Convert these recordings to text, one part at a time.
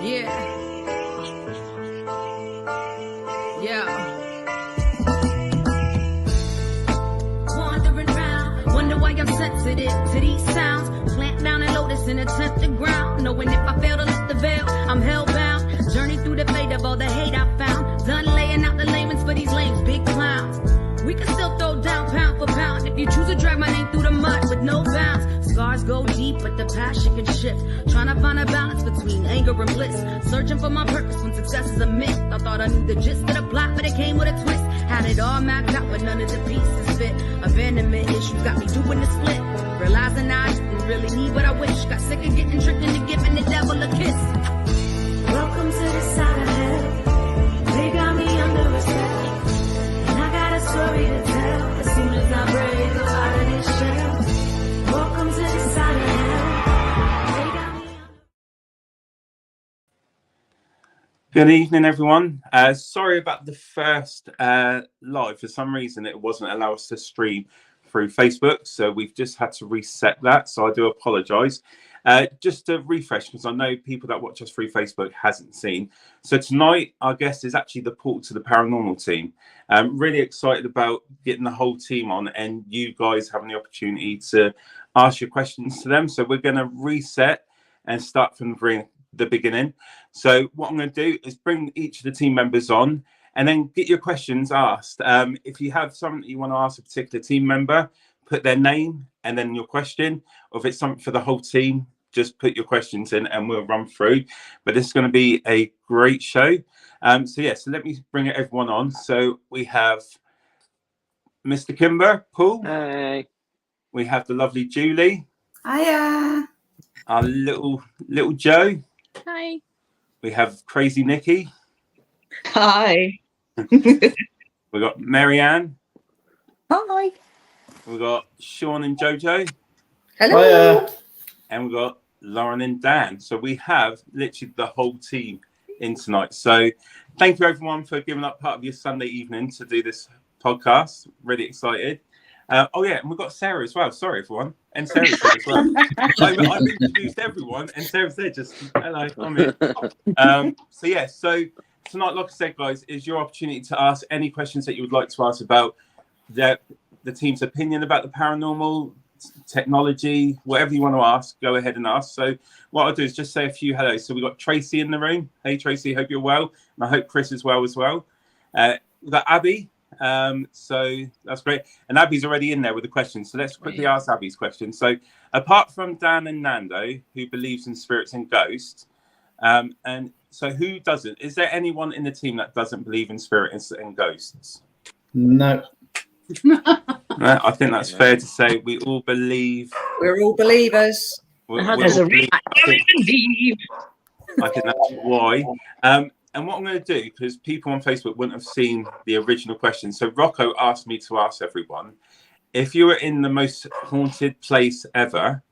Yeah. Wandering round, wonder why I'm sensitive to these sounds. Plant down and lotus in a tempted ground. Knowing if I fail to lift the veil, I'm hellbound. Journey through the fate of all the hate I found. Done laying out the layman's for these lames, big clowns. We can still throw down pound for pound if you choose to drag my name through the mud with no bounds. Scars go deep, but the passion can shift. Trying to find a balance between anger and bliss. Searching for my purpose when success is a myth. I thought I knew the gist of the plot, but it came with a twist. Had it all mapped out, but none of the pieces fit. Abandonment issues got me doing the split. Realizing I didn't really need what I wish. Got sick of getting tricked into giving the devil a kiss. Welcome to the side of hell. They got me under a spell. Story to tell as soon as I break out of this shell. Welcome to the side of hell. Good evening, everyone. Sorry about the first live. For some reason, it wasn't allowing us to stream through Facebook, so we've just had to reset that. So I do apologise. Just to refresh, because I know people that watch us through Facebook hasn't seen. So tonight, our guest is actually the portal to the paranormal team. I'm really excited about getting the whole team on and you guys having the opportunity to ask your questions to them. So we're going to reset and start from the beginning. So what I'm going to do is bring each of the team members on and then get your questions asked. If you have something that you want to ask a particular team member, put their name and then your question. Or if it's something for the whole team, just put your questions in and we'll run through. But this is going to be a great show. So let me bring everyone on. So we have Mr. Kimber, Paul. Hey. We have the lovely Julie. Hiya. Our little Joe. Hi. We have Crazy Nikki. Hi. We got Marianne. Hi. We got Sean and Jojo. Hello. Hiya. And we got Lauren and Dan. So we have literally the whole team in tonight. So thank you everyone for giving up part of your Sunday evening to do this podcast. Really excited. And we've got Sarah as well. Sorry everyone. And Sarah's here as well. I've introduced everyone and Sarah's there just hello. I'm here. So tonight, like I said, guys, is your opportunity to ask any questions that you would like to ask about the team's opinion about the paranormal, technology, whatever you want to ask, go ahead and ask. So what I'll do is just say a few hellos. So we've got Tracy in the room. Hey Tracy, hope you're well. And I hope Chris is well as well. We've got Abby. So that's great. And Abby's already in there with the question. So let's quickly ask Abby's question. So apart from Dan and Nando, who believes in spirits and ghosts, and so who doesn't? Is there anyone in the team that doesn't believe in spirits and ghosts? No. I think that's fair to say. We all believe. We're all believers. I think that's why. And what I'm going to do, because people on Facebook wouldn't have seen the original question. So Rocco asked me to ask everyone, if you were in the most haunted place ever,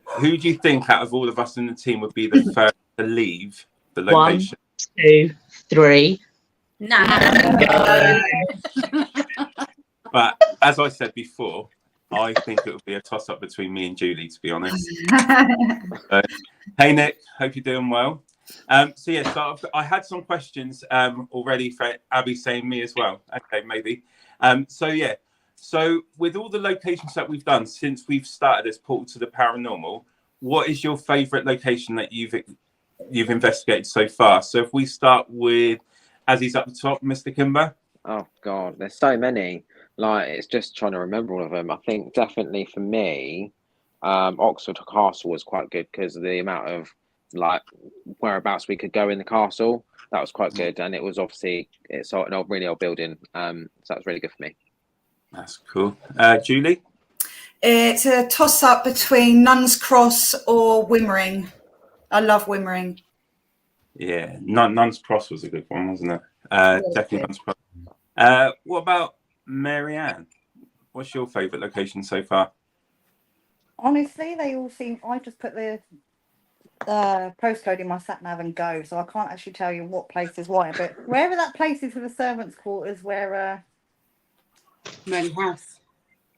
who do you think out of all of us in the team would be the first to leave the location? 1, 2, 3. No. But as I said before, I think it would be a toss-up between me and Julie, to be honest. So, hey Nick, hope you're doing well. So I had some questions already for Abby saying me as well. Okay, maybe. So with all the locations that we've done since we've started this portal to the paranormal, what is your favourite location that you've investigated so far? So if we start with, as he's up the top, Mr. Kimber. Oh God, there's so many. Like it's just trying to remember all of them. I think definitely for me, Oxford Castle was quite good because of the amount of like whereabouts we could go in the castle. That was quite good, and it was obviously it's an really old building. So that was really good for me. That's cool. Julie? It's a toss-up between Nuns Cross or Wimmering. I love Wimmering. Yeah, Nuns Cross was a good one, wasn't it? Definitely Nuns Cross. What about Marianne? What's your favourite location so far? Honestly, they all seem. I just put the postcode in my sat nav and go, so I can't actually tell you what place is why. But wherever that place is for the servants' quarters, where Merley House.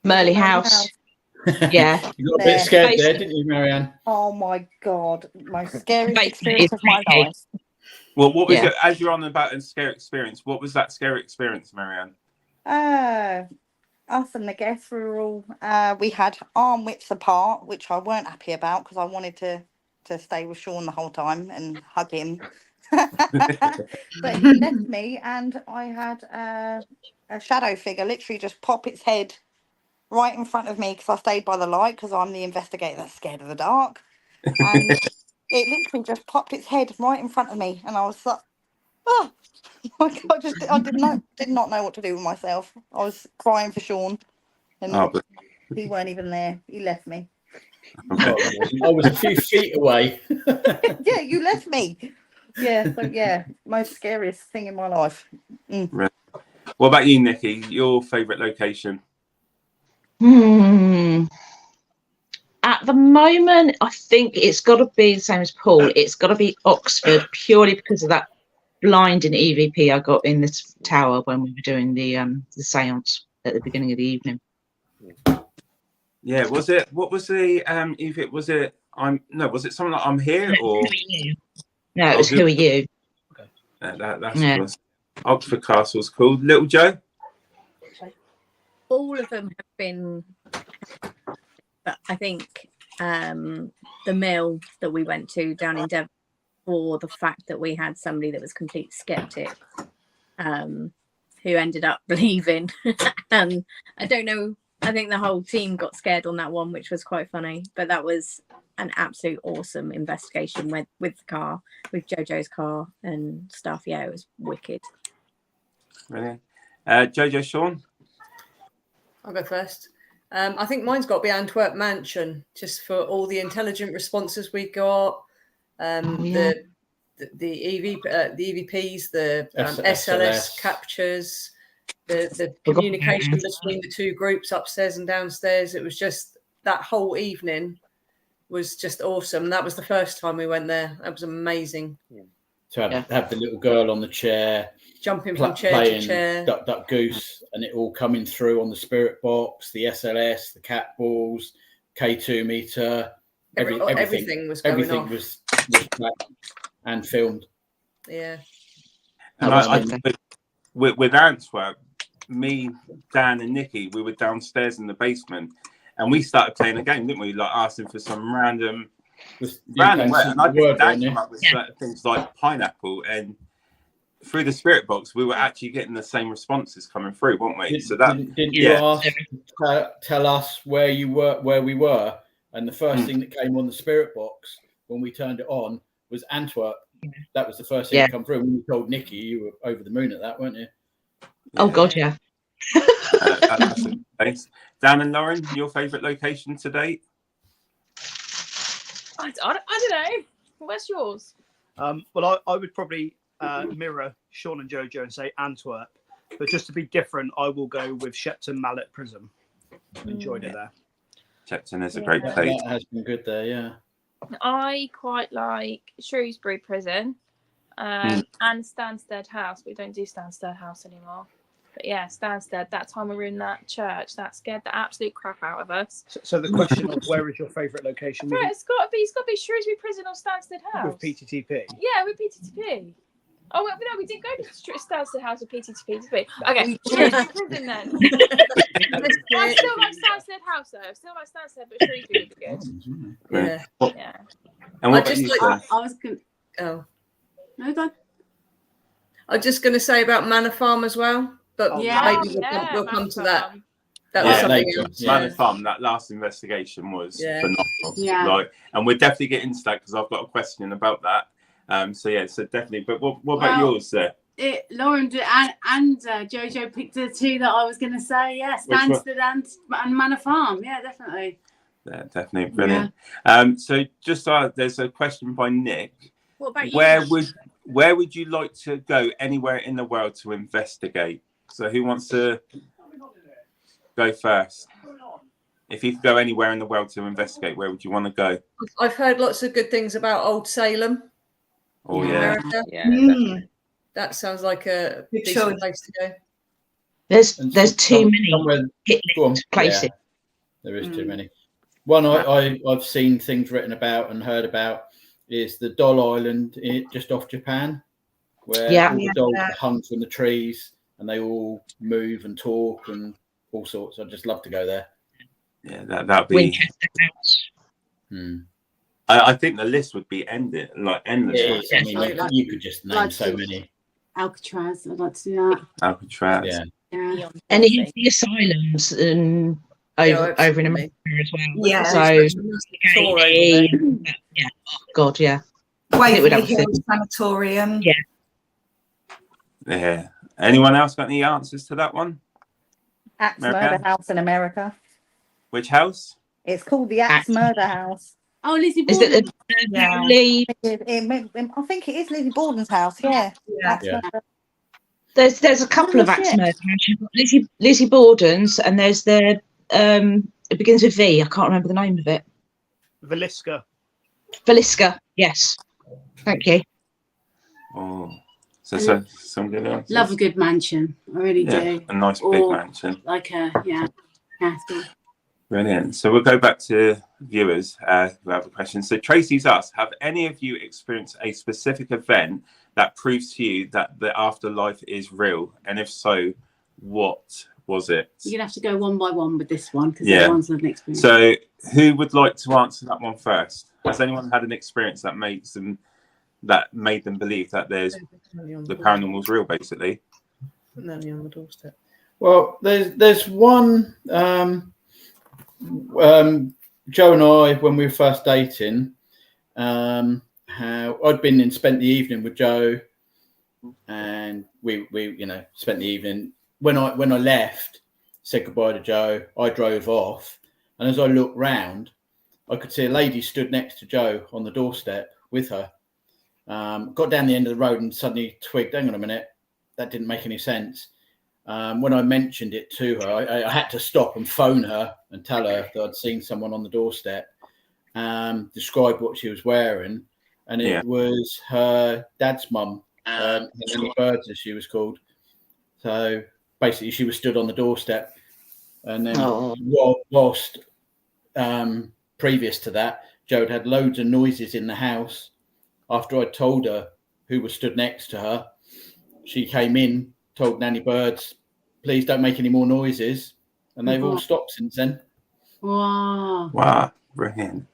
Merley House. Yeah. You got a bit scared there, didn't you, Marianne? Oh my God, most scariest Basically, experience of my okay. life. Well, what was Yeah. it, as you're on about a scary experience, what was that scary experience, Marianne? Us and the guests were all we had arm widths apart, which I weren't happy about because I wanted to stay with Sean the whole time and hug him. But he left me, and I had a shadow figure literally just pop its head right in front of me because I stayed by the light because I'm the investigator that's scared of the dark. And it literally just popped its head right in front of me, and I was like, oh, I did not know what to do with myself. I was crying for Sean, and Oh, but he weren't even there. He left me. I was a few feet away. Yeah, you left me. Yeah, so yeah, most scariest thing in my life. what about you, Nikki? Your favourite location? At the moment, I think it's got to be the same as Paul. It's got to be Oxford, purely because of that blinding EVP I got in this tower when we were doing the séance at the beginning of the evening. Yeah, was it? What was the EVP? Was it? Was it something like I'm here or? Who are you? No, it was Who Are You? That's cool. Oxford Castle's cool. Little Joe? All of them have been, but I think the mill that we went to down in Devon, for the fact that we had somebody that was complete skeptic, who ended up believing. And I don't know, I think the whole team got scared on that one, which was quite funny. But that was an absolute awesome investigation with the car, with Jojo's car and stuff. Yeah, it was wicked. Brilliant. Jojo, Sean? I'll go first. I think mine's got to be Antwerp Mansion, just for all the intelligent responses we got. The EVPs, the SLS captures, the communication between the two groups upstairs and downstairs. It was just, that whole evening was just awesome. That was the first time we went there. That was amazing. To have the little girl on the chair, jumping from chair to chair, duck, duck, goose, and it all coming through on the spirit box, the SLS, the cat balls, K2 meter, everything was going off. was and filmed. Yeah. And with Antwerp, me, Dan, and Nikki, we were downstairs in the basement, and we started playing a game, didn't we? Like asking for some random word. And I think Dan came up with certain things like pineapple, and through the spirit box, we were actually getting the same responses coming through, weren't we? Didn't you ask to tell us where we were? And the first thing that came on the spirit box when we turned it on was Antwerp. That was the first thing to come through. When you told Nikki, you were over the moon at that, weren't you? Oh God, yeah. Thanks. Dan and Lauren, your favourite location to date? I don't know. Where's yours? Well, I would probably mirror Sean and Jojo and say Antwerp, but just to be different, I will go with Shepton Mallet Prism. Enjoyed it there. Shepton is a great place. That has been good there, yeah. I quite like Shrewsbury Prison and Stansted House. We don't do Stansted House anymore. But yeah, Stansted, that time we were in that church, that scared the absolute crap out of us. So the question of where is your favourite location? Right, it's got to be Shrewsbury Prison or Stansted House. With PTTP? Yeah, with PTTP. Oh, wait, no, we didn't go to Stansted House with PTTP, did we? Okay, Shrewsbury Prison then. I still like Stansted House though. I still like Stansted, but Shrewsbury would be good. Yeah. And what about you, I was going. Oh. No, go on. I was just going to say about Manor Farm as well, but maybe we'll come to that. That was something else. Manor Farm, that last investigation was phenomenal. Yeah. Like, and we're definitely getting into that because I've got a question about that. So definitely. But what about yours there? Lauren and Jojo picked the two that I was going to say. Yeah, Stansted and Manor Farm. Yeah, definitely. Yeah, definitely brilliant. Yeah. So just there's a question by Nick. What about you? Where would you like to go anywhere in the world to investigate? So who wants to go first? If you could go anywhere in the world to investigate, where would you want to go? I've heard lots of good things about Old Salem. Oh yeah. America. Yeah. That sounds like a decent place to go. There's too many hit places. Yeah, there is too many. One I've seen things written about and heard about is the Doll Island just off Japan, where all the dolls are hung from the trees and they all move and talk and all sorts. I'd just love to go there. Yeah, that'd be. Winchester House. I think the list would be endless. I mean, you could just name so many. Alcatraz, I'd like to do that. Alcatraz. Yeah. And even the asylums and over in America as well. Yeah. So, yeah. Oh God, yeah. Waverley Hills Sanatorium. Yeah. Yeah. Anyone else got any answers to that one? Axe Murder House in America. Which house? It's called the Axe Murder House. Oh, Lizzie Is Borden. I think it is Lizzie Borden's house. Yeah. There's a couple of Axe Murder houses. You've got Lizzie Borden's, and there's the it begins with V. I can't remember the name of it. Velisca. Yes. Thank you. Oh, so some good answers. Love a good mansion. I really do. A nice big mansion. Like a castle. Brilliant. So we'll go back to viewers who have a question. So Tracy's asked, have any of you experienced a specific event that proves to you that the afterlife is real? And if so, what was it? You're going to have to go one by one with this one because everyone's had an experience. So who would like to answer that one first? Has anyone had an experience that made them believe that there's the paranormal's real, basically? Nanny on the doorstep. Well, there's one. Joe and I, when we were first dating, how I'd been and spent the evening with Joe, and we spent the evening. When I left, said goodbye to Joe, I drove off, and as I looked round, I could see a lady stood next to Joe on the doorstep with her. Got down the end of the road and suddenly twigged, hang on a minute, that didn't make any sense. When I mentioned it to her, I had to stop and phone her and tell her that I'd seen someone on the doorstep, describe what she was wearing, and it was her dad's mum, Nanny Birds, as she was called. So basically, she was stood on the doorstep, and then whilst previous to that, Joe had loads of noises in the house. After I told her who was stood next to her, she came in, told Nanny Birds, please don't make any more noises, and they've all stopped since then. Wow, brilliant.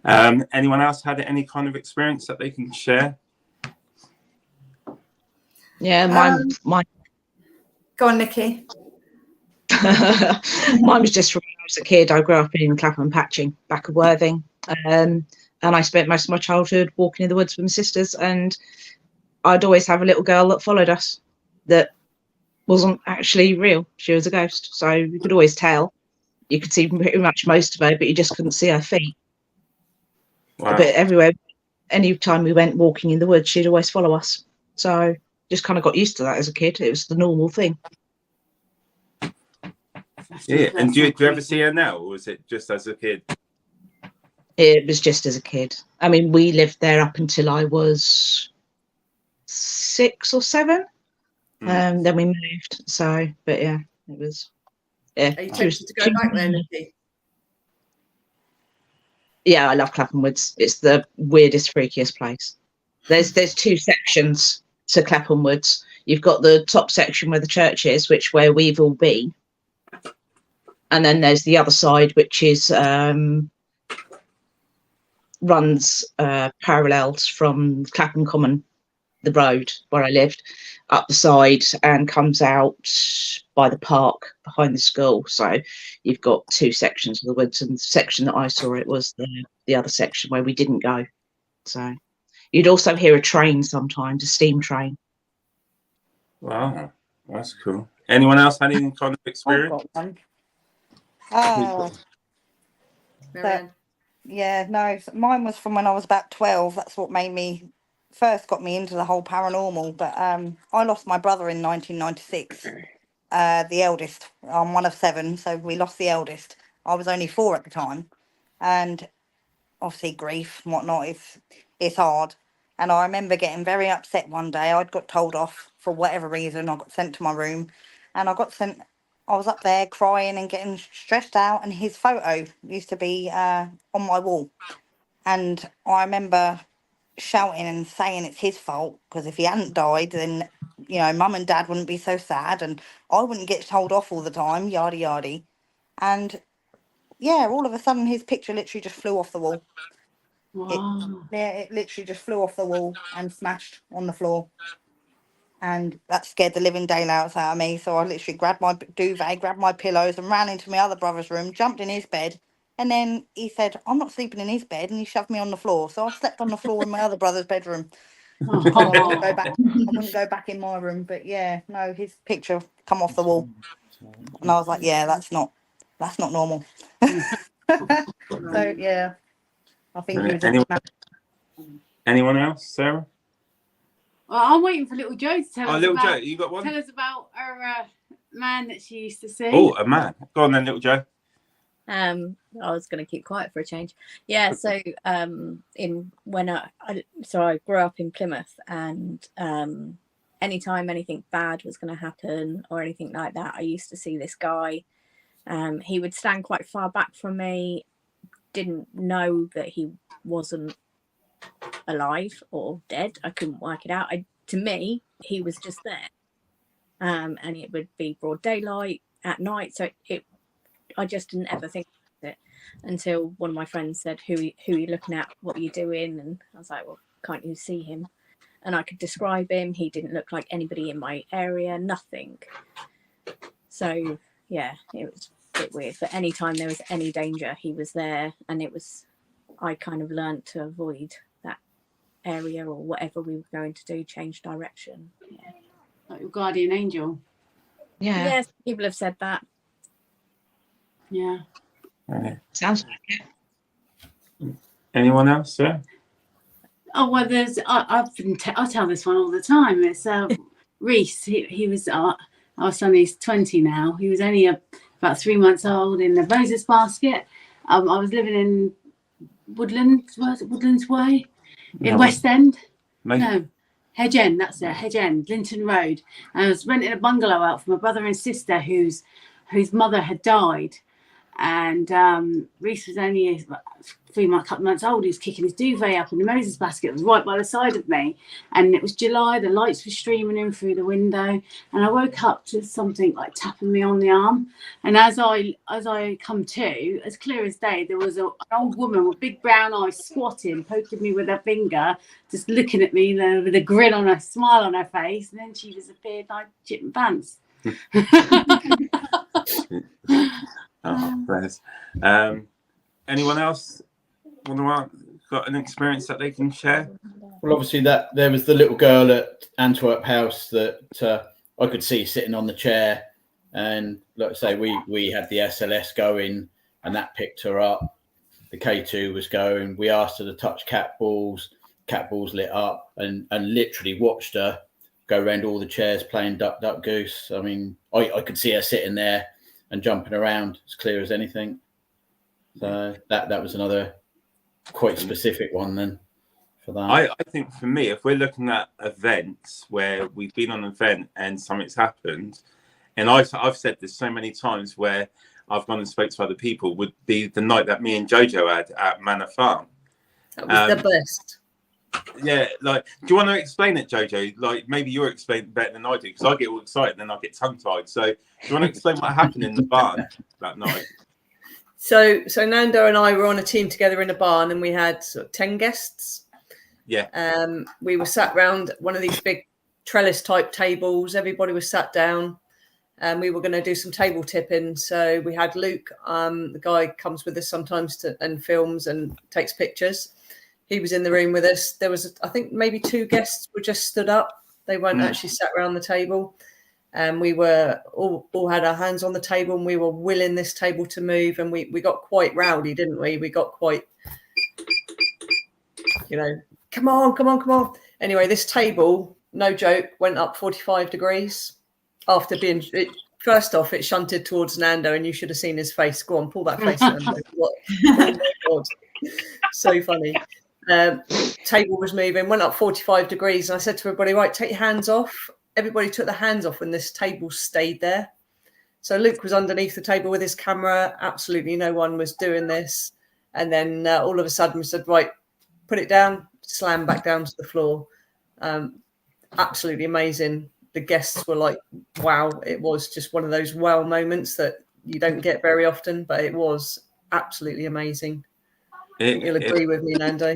Anyone else had any kind of experience that they can share? Yeah, mine. Go on, Nikki. Mine was just from when I was a kid. I grew up in Clapham Patching, back of Worthing, and I spent most of my childhood walking in the woods with my sisters, and I'd always have a little girl that followed us that wasn't actually real. She was a ghost, so you could always tell. You could see pretty much most of her, but you just couldn't see her feet. Wow. But everywhere, any time we went walking in the woods, she'd always follow us. So just kind of got used to that as a kid. It was the normal thing. Yeah, and do you ever see her now, or was it just as a kid? It was just as a kid. I mean, we lived there up until I was 6 or 7. Then we moved. So, but yeah, it was. Yeah. Are you tempted to go back there, Nikki? Yeah, I love Clapham Woods. It's the weirdest, freakiest place. There's 2 sections to Clapham Woods. You've got the top section where the church is, where we've all been, and then there's the other side, which is runs parallels from Clapham Common, the road where I lived, up the side and comes out by the park behind the school. So you've got 2 sections of the woods, and the section that I saw, it was the other section where we didn't go. So you'd also hear a train sometimes, a steam train. Wow, that's cool. Anyone else had any kind of experience? Yeah, no, mine was from when I was about 12. That's what first got me into the whole paranormal. But I lost my brother in 1996, the eldest. I'm one of 7, so we lost the eldest. I was only 4 at the time, and obviously grief and whatnot, it's hard. And I remember getting very upset one day. I'd got told off for whatever reason. I got sent to my room, and I got sent I was up there crying and getting stressed out, and his photo used to be on my wall. And I remember shouting and saying it's his fault, because if he hadn't died, then, you know, mum and dad wouldn't be so sad and I wouldn't get told off all the time, yada yada. And yeah, all of a sudden his picture literally just flew off the wall. Wow. It literally just flew off the wall and smashed on the floor. And that scared the living daylights out of me. So I literally grabbed my duvet, grabbed my pillows and ran into my other brother's room, jumped in his bed. And then he said, I'm not sleeping in his bed. And he shoved me on the floor. So I slept on the floor in my other brother's bedroom. I wouldn't go back. I wouldn't go back in my room. But yeah, no, his picture come off the wall. And I was like, yeah, that's not normal. So yeah, I think he was Anyone else, Sarah? Well, I'm waiting for little Jo to tell us little about. Jo, you got one? Tell us about her man that she used to see. Oh, a man. Go on then, little Jo. I was going to keep quiet for a change. Yeah, so I grew up in Plymouth, and anytime anything bad was going to happen or anything like that, I used to see this guy. He would stand quite far back from me. Didn't know that he wasn't alive or dead. I couldn't work it out. To me, he was just there, and it would be broad daylight at night. So I just didn't ever think of it until one of my friends said, "Who are you looking at? What are you doing?" And I was like, "Well, can't you see him?" And I could describe him. He didn't look like anybody in my area. Nothing. So yeah, it was a bit weird. But anytime there was any danger, he was there, and I kind of learned to avoid that area or whatever we were going to do, change direction. Yeah. Like your guardian angel. Yeah. Yes, people have said that. Yeah. Sounds like it. Anyone else, sir? Oh well, I tell this one all the time. It's Reese. He was our son. He's 20 now. He was only about 3 months old in the Moses basket. I was living in Woodlands Way in West End. No, Hedge End. That's it, Hedge End, Linton Road. And I was renting a bungalow out for my brother and sister whose mother had died. And Reese was only about 3 months old. He was kicking his duvet up in the Moses basket. It was right by the side of me, and it was July. The lights were streaming in through the window, and I woke up to something like tapping me on the arm. And as I come to, as clear as day, there was an old woman with big brown eyes squatting, poking me with her finger, just looking at me with a grin on her, smile on her face, and then she disappeared like chip and pants. Oh, bless. Anyone else got an experience that they can share? Well, obviously that there was the little girl at Antwerp House that I could see sitting on the chair, and like I say, we had the SLS going, and that picked her up. The K2 was going. We asked her to touch cat balls. Cat balls lit up, and literally watched her go around all the chairs playing duck, duck, goose. I mean, I could see her sitting there and jumping around as clear as anything. So that was another quite specific one then for that. I think for me, if we're looking at events where we've been on an event and something's happened, and I've said this so many times where I've gone and spoke to other people, would be the night that me and Jojo had at Manor Farm. That was the best. Yeah, like, do you want to explain it, Jojo? Like, maybe you're explaining better than I do, because I get all excited and then I get tongue-tied. So, do you want to explain what happened in the barn that night? So Nando and I were on a team together in a barn, and we had sort of 10 guests. Yeah. We were sat round one of these big trellis-type tables. Everybody was sat down, and we were going to do some table tipping. So we had Luke, the guy comes with us sometimes and films and takes pictures. He was in the room with us. There was, I think, maybe 2 guests were just stood up. They weren't actually sat around the table. And we were all had our hands on the table, and we were willing this table to move. And we got quite rowdy, didn't we? We got quite, come on. Anyway, this table, no joke, went up 45 degrees after being, first off, it shunted towards Nando, and you should have seen his face. Go on, pull that face, Nando. Oh my God. So funny. Table was moving, went up 45 degrees, and I said to everybody, right, take your hands off. Everybody took their hands off when this table stayed there. So Luke was underneath the table with his camera. Absolutely no one was doing this. And then all of a sudden we said, right, put it down, slam back down to the floor. Absolutely amazing. The guests were like, wow. It was just one of those wow moments that you don't get very often, but it was absolutely amazing. I think you'll agree with me, Nando.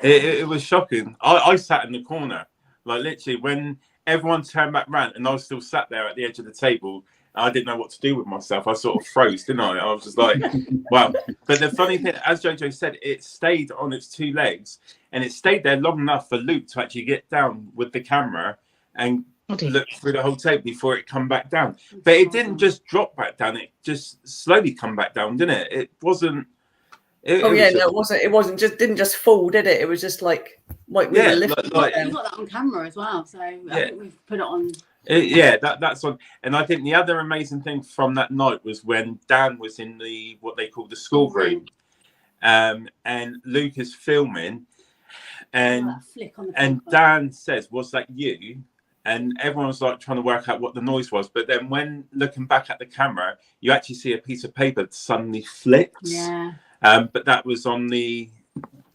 It was shocking. I sat in the corner, like literally when everyone turned back round and I was still sat there at the edge of the table. I didn't know what to do with myself. I sort of froze, didn't I? I was just like, wow. But the funny thing, as Jojo said, it stayed on its two legs and it stayed there long enough for Luke to actually get down with the camera and look through the whole tape before it come back down. But it didn't just drop back down. It just slowly come back down, didn't it? It wasn't. It wasn't. It wasn't just didn't just fall, did it? It was just like we were lifting. We got that on camera as well, so I think we've put it on. That's on. And I think the other amazing thing from that night was when Dan was in the what they call the school room, and Luke is filming, and Dan says, "Was that you?" And everyone was like trying to work out what the noise was. But then when looking back at the camera, you actually see a piece of paper that suddenly flicks. Yeah. But that was on the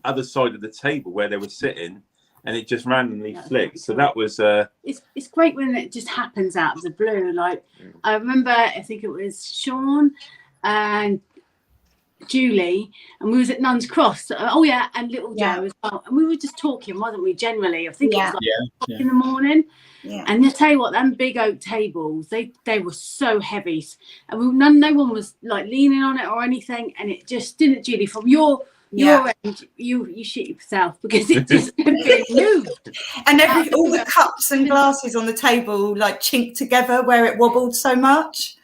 other side of the table where they were sitting, and it just randomly flicked. So that was it's great when it just happens out of the blue. Like I remember, I think it was Sean and Julie, and we was at Nuns Cross. And little Joe as well. And we were just talking, wasn't we? Generally, I think it was like in the morning. Yeah. And I tell you what, them big oak tables, they were so heavy, and no one was like leaning on it or anything, and it just didn't. Julie, from your end, you shit yourself because it just couldn't be moved. And all the cups and glasses on the table like chinked together where it wobbled so much.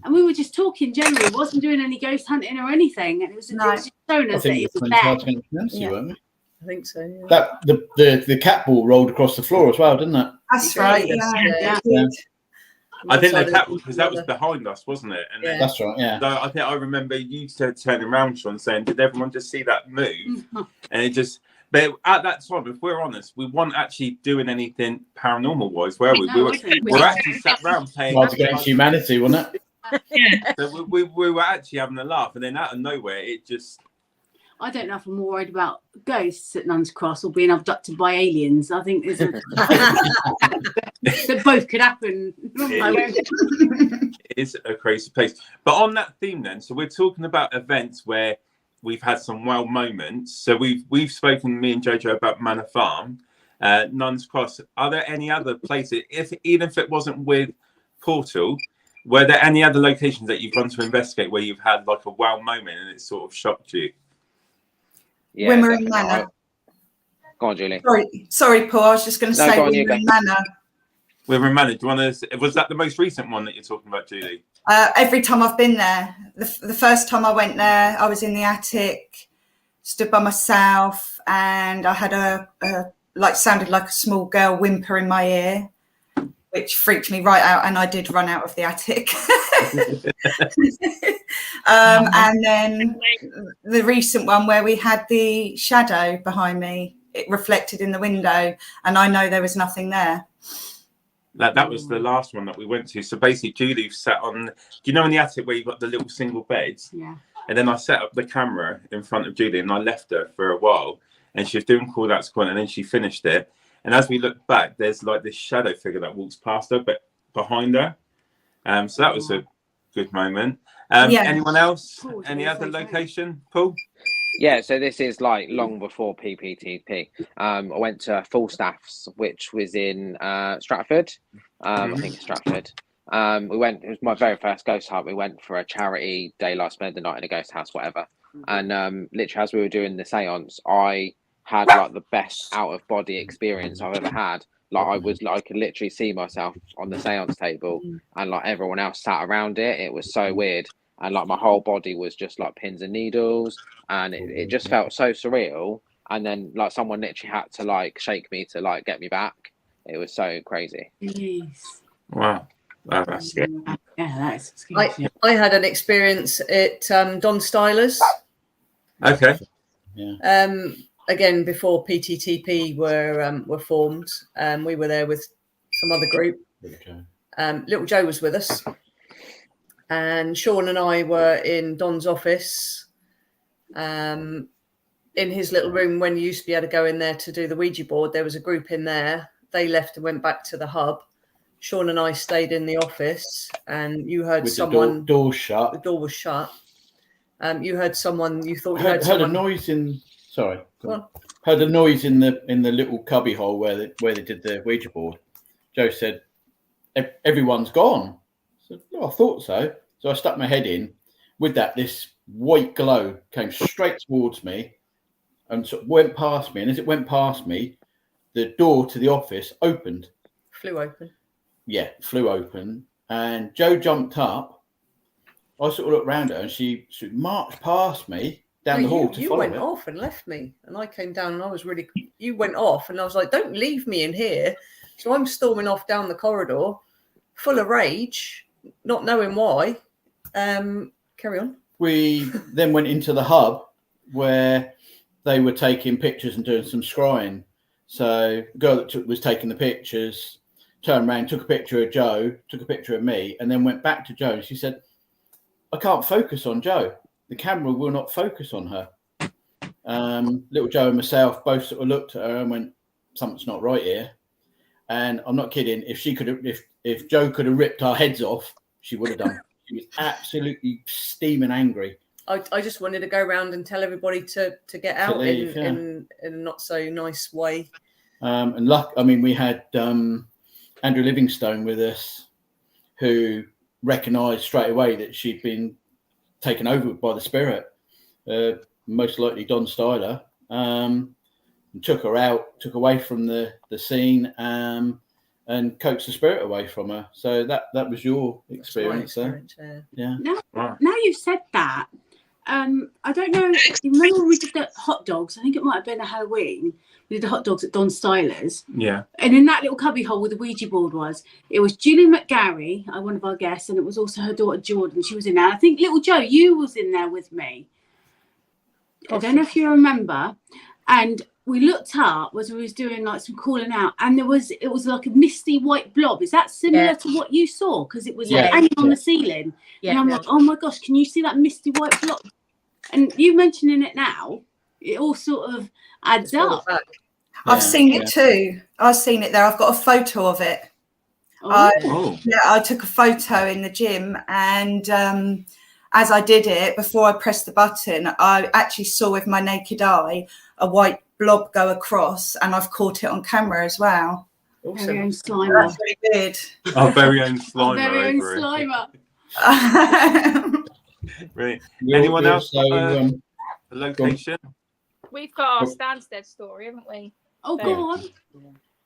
And we were just talking generally, wasn't doing any ghost hunting or anything, and it was just showing us that it was there. I think so. Yeah. That the cat ball rolled across the floor as well, didn't it? That's right. Yeah. I think the cat ball, because that was behind us, wasn't it? And then, that's right. Yeah. So I think I remember you turning around, Sean, saying, "Did everyone just see that move?" And it just. But at that time, if we're honest, we weren't actually doing anything paranormal wise, were we? We were actually sat around playing Cards Against Humanity, wasn't it? So we were actually having a laugh, and then out of nowhere, it just. I don't know if I'm more worried about ghosts at Nuns Cross or being abducted by aliens. I think that both could happen. It's a crazy place. But on that theme then, so we're talking about events where we've had some wow moments. So we've spoken, me and Jojo, about Manor Farm, Nuns Cross. Are there any other places, even if it wasn't with Portal, were there any other locations that you've gone to investigate where you've had like a wow moment and it sort of shocked you? Yeah, Wimmering Manor. Go on, Julie. Sorry, Paul. I was just going to say Wimmering Manor. Wimmering Manor. Do you want to? Was that the most recent one that you're talking about, Julie? Every time I've been there, the first time I went there, I was in the attic, stood by myself, and I had sounded like a small girl whimper in my ear, which freaked me right out, and I did run out of the attic. And then the recent one where we had the shadow behind me, it reflected in the window, and I know there was nothing there. That was the last one that we went to. So basically, Julie sat on, do you know in the attic where you've got the little single beds? Yeah. And then I set up the camera in front of Julie and I left her for a while, and she was doing call out squad, and then she finished it. And as we look back, there's like this shadow figure that walks past her, but behind her. So that was a good moment. Anyone else? Any other location, Paul? Yeah, so this is like long before PPTP. I went to Falstaff's, which was in Stratford. I think it's Stratford. We went, it was my very first ghost hunt. We went for a charity day, last spend the night in a ghost house, whatever. And literally as we were doing the seance, I had like the best out of body experience I've ever had. Like I could literally see myself on the seance table, and like everyone else sat around it. It was so weird. And like my whole body was just like pins and needles, and it just felt so surreal. And then like someone literally had to like shake me to like get me back. It was so crazy. Yes. Wow. That's scary. Yeah, that's scary. I had an experience at Don Styler's. Okay. Yeah. Again, before PTTP were formed, we were there with some other group. Okay. Little Joe was with us. and Sean and I were in Don's office, in his little room. When you used to be able to go in there to do the Ouija board, there was a group in there. They left and went back to the hub. Sean and I stayed in the office, and you heard with someone. the door shut. The door was shut. You heard someone. You thought you heard someone. a noise in. Sorry. Go on. Heard a noise in the little cubby hole where they did the Ouija board. Joe said, "Everyone's gone." I said, "Oh, I thought so." So I stuck my head in. With that, this white glow came straight towards me and sort of went past me. And as it went past me, the door to the office opened. Flew open. Yeah, flew open. And Joe jumped up. I sort of looked around her, and she marched past me down the hall to you follow went it. off and left me, and I came down, and I was really. You went off, and I was like, "Don't leave me in here." So I'm storming off down the corridor, full of rage, not knowing why. Carry on. We then went into the hub where they were taking pictures and doing some scrying. So the girl that was taking the pictures turned around, took a picture of Joe, took a picture of me, and then went back to Joe. And she said, "I can't focus on Joe. The camera will not focus on her." Little Joe and myself both sort of looked at her and went, "Something's not right here." And I'm not kidding. If she could have, if Joe could have ripped our heads off, she would have done. She was absolutely steaming angry. I just wanted to go around and tell everybody to get out leave, in a not so nice way. We had Andrew Livingstone with us, who recognised straight away that she'd been taken over by the spirit, most likely Don Styler, and took her out, took away from the scene, and coaxed the spirit away from her. So that was your experience there. Yeah. Now you've said that, I don't know. You remember when we did the hot dogs? I think it might have been a Halloween. We did the hot dogs at Don Styler's. Yeah. And in that little cubby hole where the Ouija board was, it was Julie McGarry, one of our guests, and it was also her daughter Jordan. She was in there. I think little Joe, you was in there with me. I don't know if you remember. And we looked up as we was doing like some calling out, and it was like a misty white blob. Is that similar to what you saw? Because it was like hanging on the ceiling. Yeah. And I'm like, oh my gosh, can you see that misty white blob? And you mentioning it now, it all sort of adds up. I've seen it too. I've seen it there. I've got a photo of it. I took a photo in the gym, and as I did it, before I pressed the button, I actually saw with my naked eye a white blob go across, and I've caught it on camera as well. Awesome. Very own Slimer. That's really good. Our very own Slimer. Our very own Slimer. Right. Anyone else? A location? We've got our Stansted story, haven't we? Oh, go on.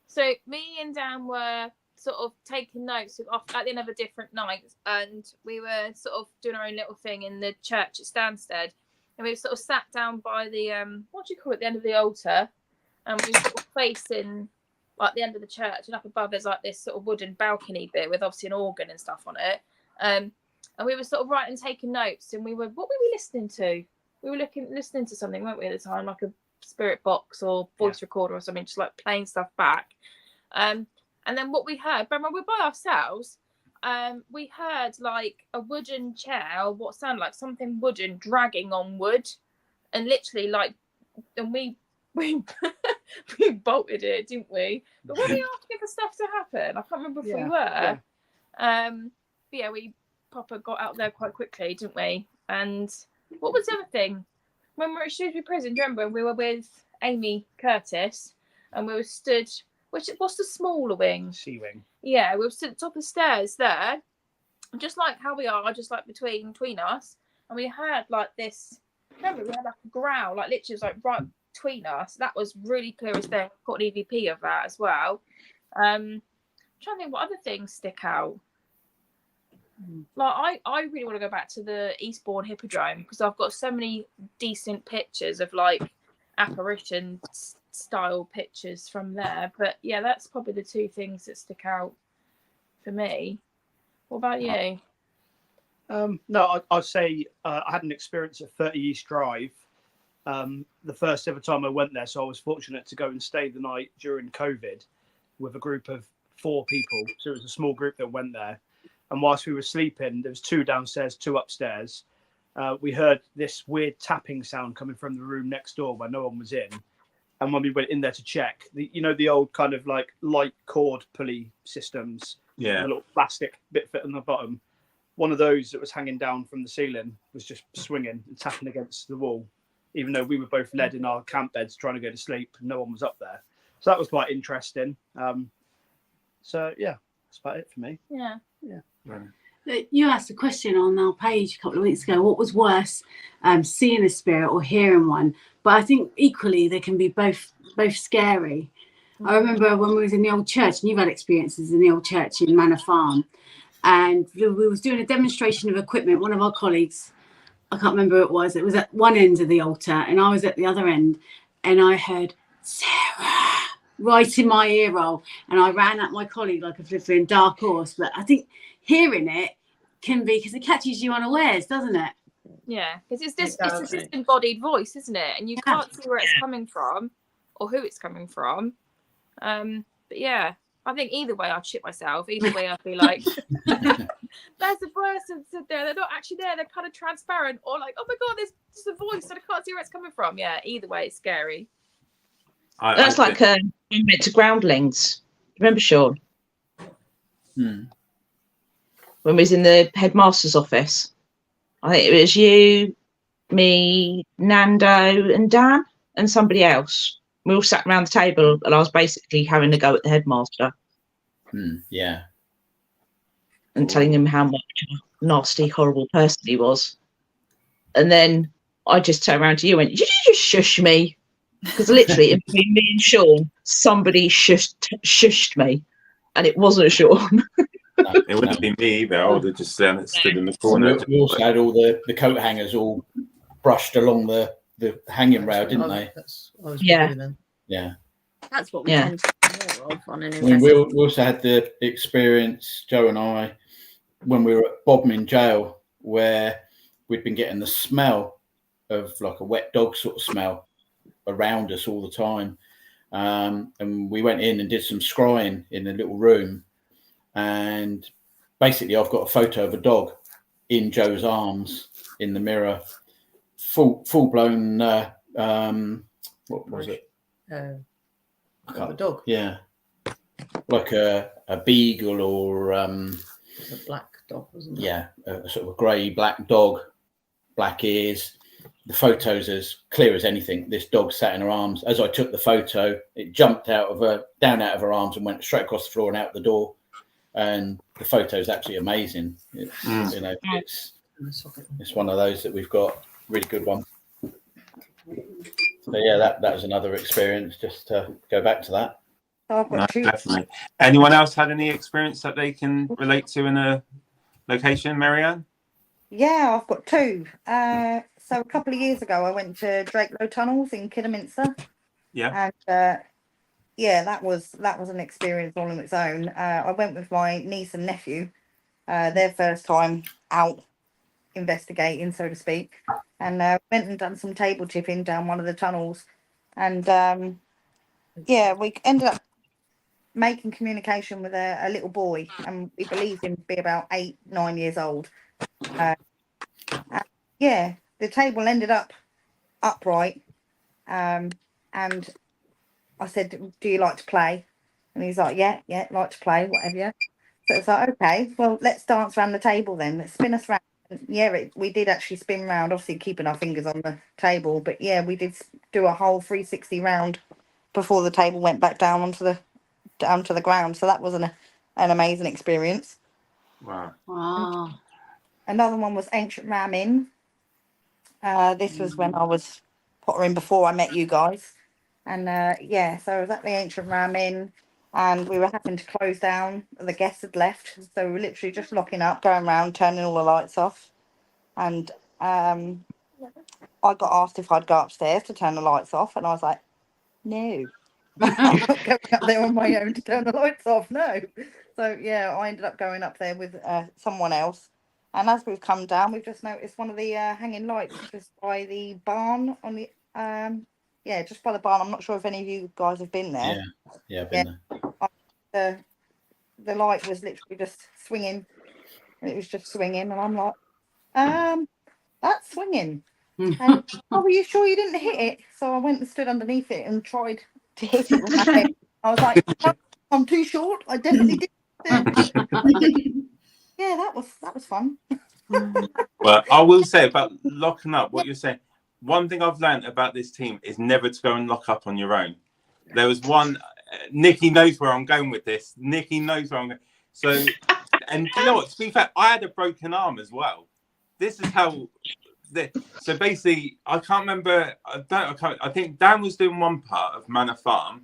So me and Dan were sort of taking notes at the end of a different night, and we were sort of doing our own little thing in the church at Stansted, and we sort of sat down by the what do you call it, the end of the altar, and we were sort of facing like the end of the church, and up above there's like this sort of wooden balcony bit with obviously an organ and stuff on it, and we were sort of writing, taking notes, and what were we listening to? We were listening to something, weren't we, at the time, like a spirit box or voice recorder or something, just like playing stuff back. And then what we heard, remember, we're by ourselves. We heard like a wooden chair, or what sounded like something wooden dragging on wood, and literally like, and we we bolted it, didn't we? But were we asking for stuff to happen? I can't remember if we were. But yeah, we proper got out there quite quickly, didn't we? And what was the other thing? When we were at Shrewsbury Prison, do you remember? We were with Amy Curtis, and we were stood. What's the smaller wing? C wing. Yeah, we were stood at the top of the stairs there, just like how we are, just like between us. And we heard like this. Remember, we had like a growl, like literally it was like right between us. That was really clear as day. Got an EVP of that as well. I'm trying to think what other things stick out. Like I really want to go back to the Eastbourne Hippodrome, because I've got so many decent pictures of like apparition style pictures from there. But yeah, that's probably the two things that stick out for me. What about you? No, I'd say I had an experience at 30 East Drive. The first ever time I went there, so I was fortunate to go and stay the night during COVID with a group of 4 people. So it was a small group that went there. And whilst we were sleeping, there was 2 downstairs, 2 upstairs. We heard this weird tapping sound coming from the room next door where no one was in. And when we went in there to check, the old kind of like light cord pulley systems, Yeah, the little plastic bit fit on the bottom, one of those that was hanging down from the ceiling was just swinging and tapping against the wall, even though we were both led in our camp beds trying to go to sleep. No one was up there. So that was quite interesting. So yeah, that's about it for me. Yeah. You asked a question on our page a couple of weeks ago. What was worse, seeing a spirit or hearing one? But I think equally they can be both scary. I remember when we was in the old church, and you've had experiences in the old church in Manor Farm, and we was doing a demonstration of equipment. One of our colleagues, I can't remember who it was at one end of the altar, and I was at the other end, and I heard Sarah right in my ear roll, and I ran at my colleague like a flipping dark horse. But I think hearing it can be, because it catches you unawares, doesn't it? Yeah, because it's a disembodied voice, isn't it? And you can't see where it's coming from or who it's coming from. But yeah, I think either way I'd shit myself. Either way I'd be like, there's a person stood there. They're not actually there. They're kind of transparent. Or like, oh my God, there's just a voice and I can't see where it's coming from. Yeah, either way it's scary. That's like when we went to Groundlings. Remember, Sean? When we was in the headmaster's office. I think it was you, me, Nando and Dan and somebody else. We all sat around the table and I was basically having a go at the headmaster. Yeah. And telling him how much a nasty, horrible person he was. And then I just turned around to you and went, did you just shush me? Because literally, in between me and Sean, somebody shushed me. And it wasn't Sean. It wouldn't be me either. I would have just stood in the corner. We also had all the coat hangers all brushed along the hanging rail, didn't they? Yeah. That's what we tend to do more of on an I mean, we also had the experience, Joe and I, when we were at Bodmin jail, where we'd been getting the smell of like a wet dog sort of smell around us all the time. And we went in and did some scrying in a little room. And basically, I've got a photo of a dog in Joe's arms in the mirror, full blown. What was it? A dog. Yeah, like a beagle or a black dog, wasn't it? Yeah, a sort of a grey black dog, black ears. The photo's as clear as anything. This dog sat in her arms. As I took the photo, it jumped down out of her arms and went straight across the floor and out the door. And the photo is absolutely amazing. It's, you know, it's one of those that we've got. Really good one. So yeah, that was another experience. Just to go back to that. No, definitely. Anyone else had any experience that they can relate to in a location, Marianne? Yeah, I've got 2. So a couple of years ago, I went to Drakelow Tunnels in Kidderminster. Yeah. And yeah, that was an experience all on its own. I went with my niece and nephew, their first time out investigating, so to speak, and went and done some table tipping down one of the tunnels. And yeah, we ended up making communication with a little boy, and we believed him to be about 8, 9 years old. Yeah, the table ended up upright, and I said, do you like to play? And he's like, yeah, like to play, whatever. So it's like, okay, well, let's dance around the table then. Let's spin us round. And yeah, we did actually spin round, obviously keeping our fingers on the table. But yeah, we did do a whole 360 round before the table went back down onto the ground. So that was an amazing experience. Wow. Another one was Ancient Ram Inn. This was when I was pottering before I met you guys. And yeah, so I was at the Ancient Ram Inn and we were having to close down. The guests had left. So we were literally just locking up, going around, turning all the lights off. And I got asked if I'd go upstairs to turn the lights off. And I was like, no, I'm not going up there on my own to turn the lights off. No. So yeah, I ended up going up there with someone else. And as we've come down, we've just noticed one of the hanging lights just by the barn on the yeah, just by the barn. I'm not sure if any of you guys have been there. Yeah, I've been there. The light was literally just swinging and it was just swinging, and I'm like, that's swinging. And, oh, were you sure you didn't hit it? So I went and stood underneath it and tried to hit it with my head. I was like, no, I'm too short. I definitely did. Yeah, that was fun. Well, I will say about locking up, what you're saying, one thing I've learned about this team is never to go and lock up on your own. There was one, Nikki knows where I'm going with this. Nikki knows where I'm going. So, and you know what, to be fair, I had a broken arm as well. This is how, so basically, I can't remember, I think Dan was doing one part of Manor Farm,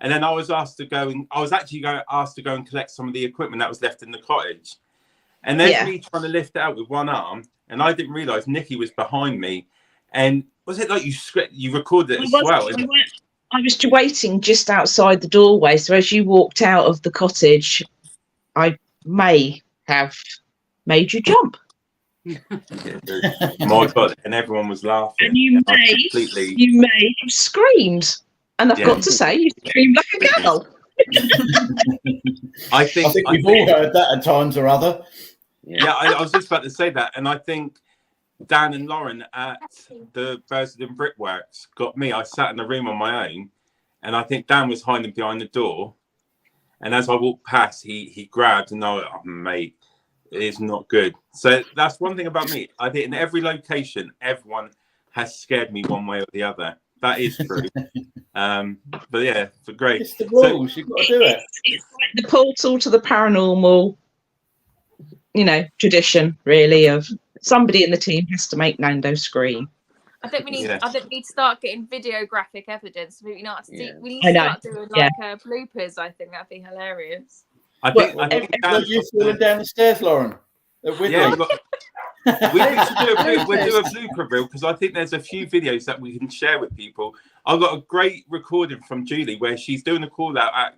and then I was asked to go, and I was actually asked to go and collect some of the equipment that was left in the cottage. And there's me trying to lift it out with one arm, and I didn't realise Nikki was behind me. And was it like you recorded it as well? I was waiting just outside the doorway, so as you walked out of the cottage, I may have made you jump. My God, and everyone was laughing. And you may have screamed. And I've got to say, you screamed like a girl. I think we've all heard that at times or other. Yeah, I was just about to say that. And I think Dan and Lauren at the Burston Brickworks got me. I sat in the room on my own, and I think Dan was hiding behind the door. And as I walked past, he grabbed, and I was like, oh, mate, it's not good. So that's one thing about me. I think in every location, everyone has scared me one way or the other. That is true. But yeah, but great. It's the rules. You've got to do it. It's like the portal to the paranormal, tradition, really, of somebody in the team has to make Nando scream. I think we need. I think we need to start getting videographic evidence. We need to start doing bloopers. I think that'd be hilarious. I think you're falling down the stairs, Lauren. Yeah, we'll do a blooper reel, because I think there's a few videos that we can share with people. I've got a great recording from Julie where she's doing a call out at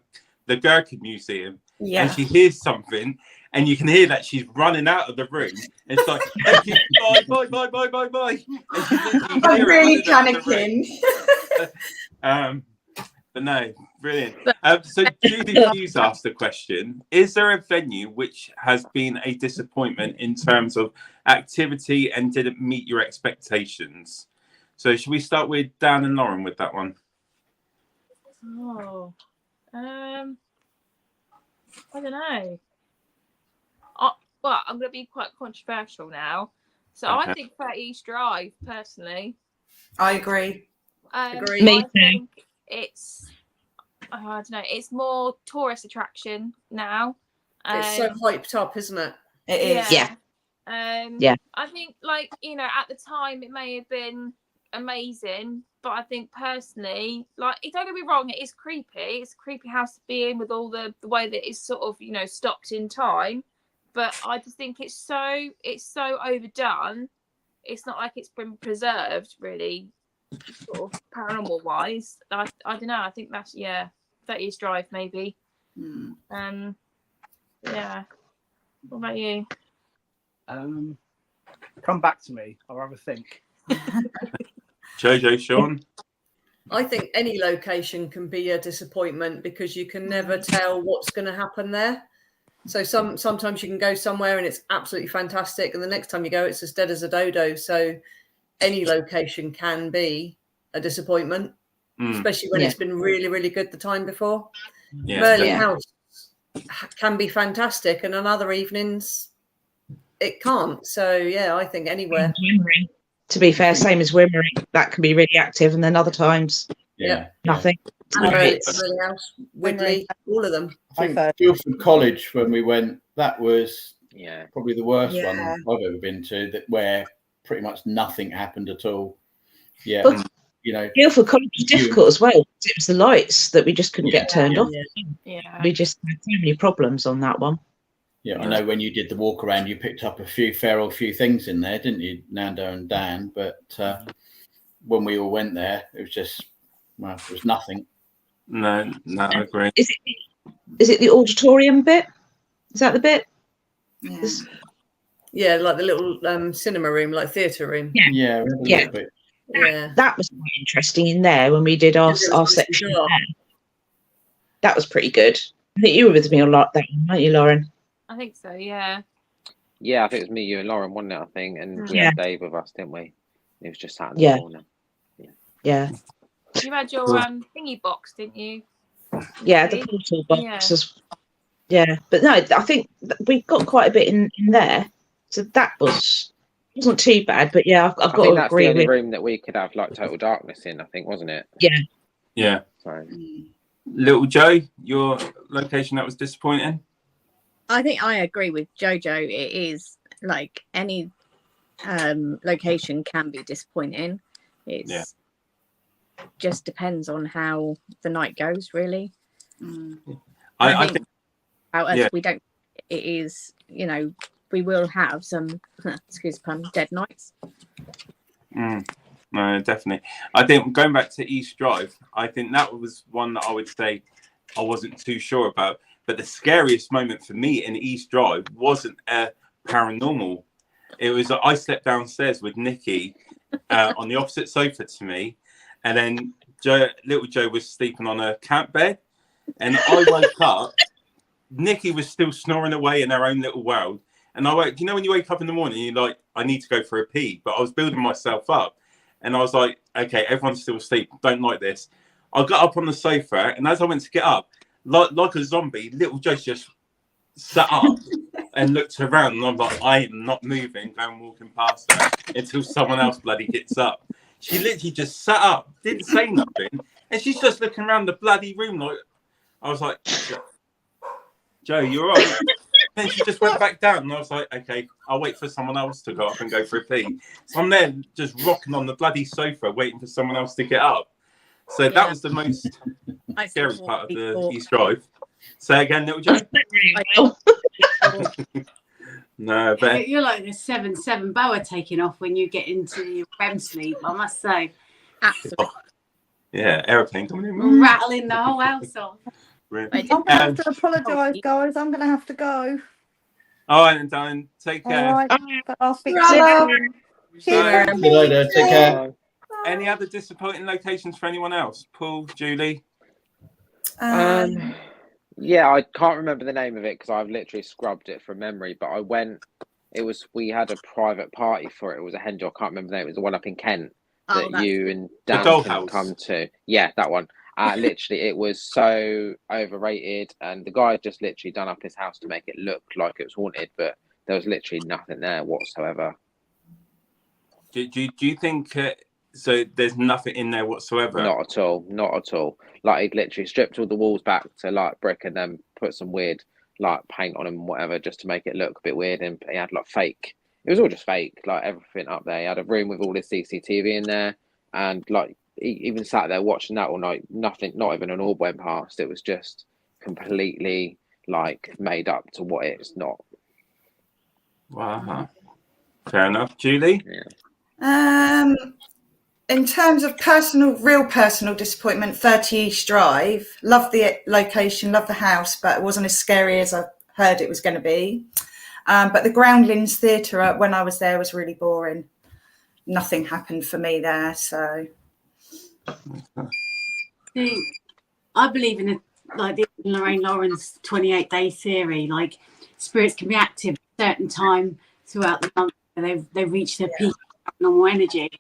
the Gherkin Museum, and she hears something, and you can hear that she's running out of the room. And it's like, bye. I'm really panicking. But no, brilliant. So Judy Hughes asked a question. Is there a venue which has been a disappointment in terms of activity and didn't meet your expectations? So should we start with Dan and Lauren with that one? Oh, I don't know. Well, I'm going to be quite controversial now. So I think 30 East Drive, personally. I agree. Me too. Think it's, I don't know, it's more tourist attraction now. It's so hyped up, isn't it? It is. Yeah. I think, at the time it may have been amazing, but I think personally, don't get me wrong, it is creepy. It's a creepy house to be in with all the way that it's sort of, stopped in time. But I just think it's so overdone. It's not like it's been preserved, really, sort of paranormal wise. I don't know. I think that's 30 East Drive maybe. Yeah. What about you? Come back to me. I'll have a think. Jojo, Sean? I think any location can be a disappointment because you can never tell what's going to happen there. So sometimes you can go somewhere and it's absolutely fantastic, and the next time you go, it's as dead as a dodo. So any location can be a disappointment, especially when it's been really, really good the time before. Merlin House can be fantastic, and on other evenings it can't. So I think anywhere. To be fair, same as Wimmery, that can be really active, and then other times, nothing. Merlin House, Widley, all of them. I think Guildford College, when we went, that was probably the worst one I've ever been to, where pretty much nothing happened at all. Yeah. But, Guildford College was difficult as well. It was the lights that we just couldn't get turned off. Yeah. We just had so many problems on that one. Yeah, I know when you did the walk around, you picked up a few things in there, didn't you, Nando and Dan? But when we all went there, it was just, it was nothing. No, I agree. Is it the auditorium bit? Is that the bit? Yeah, like the little cinema room, like theatre room. Yeah. That was quite interesting in there when we did our section. That was pretty good. I think you were with me on that one, weren't you, Lauren? I think so, yeah. Yeah, I think it was me, you, and Lauren, wasn't it? I think, and we had Dave with us, didn't we? He was just sat in the corner. Yeah. You had your thingy box, didn't you? Yeah, the portal boxes. Yeah, but no, I think we got quite a bit in there, so that wasn't too bad. But yeah, I've got to that's agree the only with room that we could have like total darkness in. I think, wasn't it? Yeah. So, Little Joe, your location that was disappointing. I think I agree with Jojo. It is like any location can be disappointing. It's just depends on how the night goes, really. I think we don't. It is, you know, we will have some, excuse the pun, dead nights. No, definitely. I think going back to East Drive, I think that was one that I would say I wasn't too sure about. But the scariest moment for me in East Drive wasn't paranormal. It was I slept downstairs with Nikki on the opposite sofa to me, and then little Joe was sleeping on a camp bed, and I woke up. Nikki was still snoring away in her own little world, and I woke. You know when you wake up in the morning, you're like, I need to go for a pee, but I was building myself up, and I was like, okay, everyone's still asleep. Don't like this. I got up on the sofa, and as I went to get up, like a zombie, little Joe just sat up and looked around, and I'm like, I am not moving, going walking past her until someone else bloody gets up. She literally just sat up, didn't say nothing, and she's just looking around the bloody room like. I was like, Joe, you're right. Then she just went back down, and I was like, okay, I'll wait for someone else to go up and go for a pee. So I'm there just rocking on the bloody sofa, waiting for someone else to get up. So that was the most scary part of the East Drive. Say again, little Joe. No, but you're like the 7-7 boa taking off when you get into your REM sleep, I must say. Absolutely. Yeah, aeroplane coming in. Rattling the whole house off. I'm going to have to apologise, guys. I'm going to have to go. All right, darling. Take care. All right. But I'll speak to you. See you later. Take care. Any other disappointing locations for anyone else? Paul, Julie? Yeah, I can't remember the name of it because I've literally scrubbed it from memory. But I went. We had a private party for it. It was a hen do. I can't remember the name. It was the one up in Kent that you and Dan can come to. Yeah, that one. Literally, it was so overrated, and the guy had just literally done up his house to make it look like it was haunted, but there was literally nothing there whatsoever. Do you think so? There's nothing in there whatsoever. Not at all. Not at all. Like he'd literally stripped all the walls back to like brick, and then put some weird like paint on them and whatever just to make it look a bit weird. And he had like fake. It was all just fake. Like everything up there. He had a room with all this CCTV in there, and like. He even sat there watching that all night. Nothing, not even an orb went past. It was just completely like made up to what it's not. Wow. Fair enough, Julie. Yeah. In terms of real personal disappointment, 30 East Drive. Love the location, love the house, but it wasn't as scary as I heard it was going to be. But the Groundlings Theatre when I was there was really boring. Nothing happened for me there, so. I believe in the Lorraine Lawrence 28-day theory. Like spirits can be active at a certain time throughout the month. They reach their peak normal energy.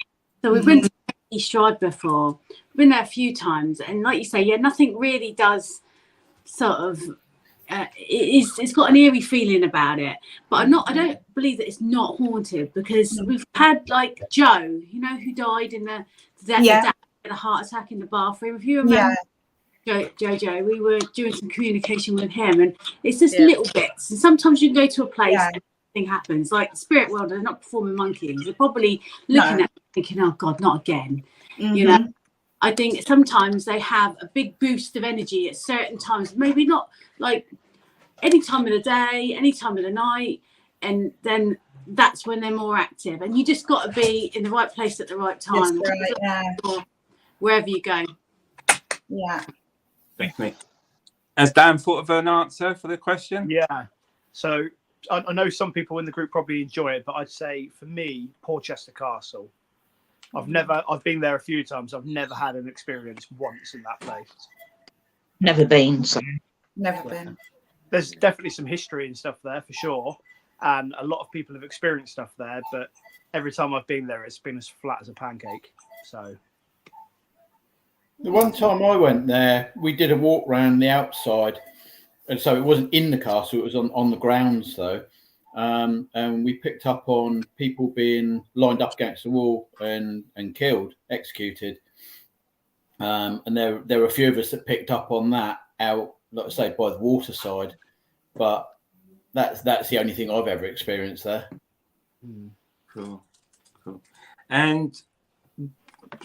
So we've been to East Drive before. We've been there a few times, and like you say, nothing really does sort of. It's got an eerie feeling about it, but I don't believe that it's not haunted because we've had like Joe, who died in the a heart attack in the bathroom. If you remember Jojo, we were doing some communication with him, and it's just little bits. And sometimes you can go to a place and something happens. Like the spirit world, they're not performing monkeys. They're probably looking at it thinking, oh God, not again. I think sometimes they have a big boost of energy at certain times, maybe not like any time of the day, any time of the night, and then that's when they're more active. And you just got to be in the right place at the right time. Wherever you go. Yeah. Definitely. Has Dan thought of an answer for the question? Yeah. So I know some people in the group probably enjoy it, but I'd say for me, Porchester Castle. I've been there a few times. I've never had an experience once in that place. Never been, so. Never been. There's definitely some history and stuff there for sure. and a lot of people have experienced stuff there. But every time I've been there, it's been as flat as a pancake. So the one time I went there, we did a walk around the outside, and so it wasn't in the castle; it was on the grounds though. And we picked up on people being lined up against the wall and killed, executed. And there were a few of us that picked up on that out, like I say, by the waterside. But that's the only thing I've ever experienced there. Cool. And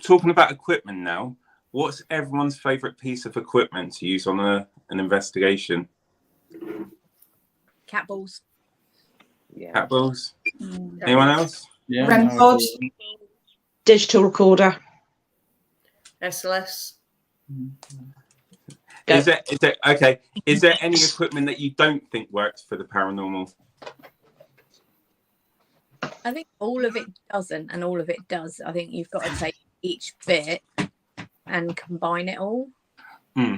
talking about equipment now, what's everyone's favourite piece of equipment to use on an investigation? Cat balls. Yeah. Cat balls. Anyone else? Yeah. REM pod. Digital recorder. SLS. Is there okay? Is there any equipment that you don't think works for the paranormal? I think all of it doesn't, and all of it does. I think you've got to take each bit and combine it all. Yeah,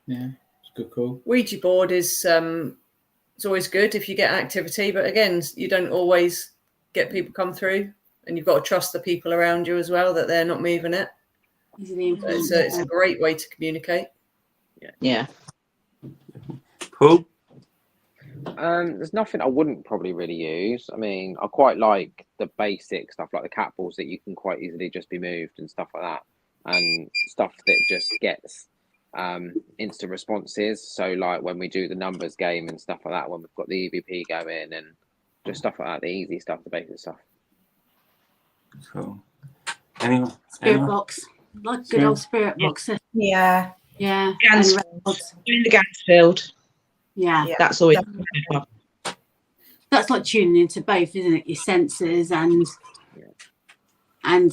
it's a good call. Ouija board is it's always good if you get activity, but again, you don't always get people come through, and you've got to trust the people around you as well that they're not moving it. It's a great way to communicate. Yeah. Cool. There's nothing I wouldn't probably really use. I mean, I quite like the basic stuff like the cat balls that you can quite easily just be moved and stuff like that, and stuff that just gets instant responses. So like when we do the numbers game and stuff like that, when we've got the EVP going and just stuff like that, the easy stuff, the basic stuff. Cool. Anyone? Spirit box, like good old spirit box. Yeah. Yeah. In the Gansfield. Yeah. That's always. That's like tuning into both, isn't it? Your senses and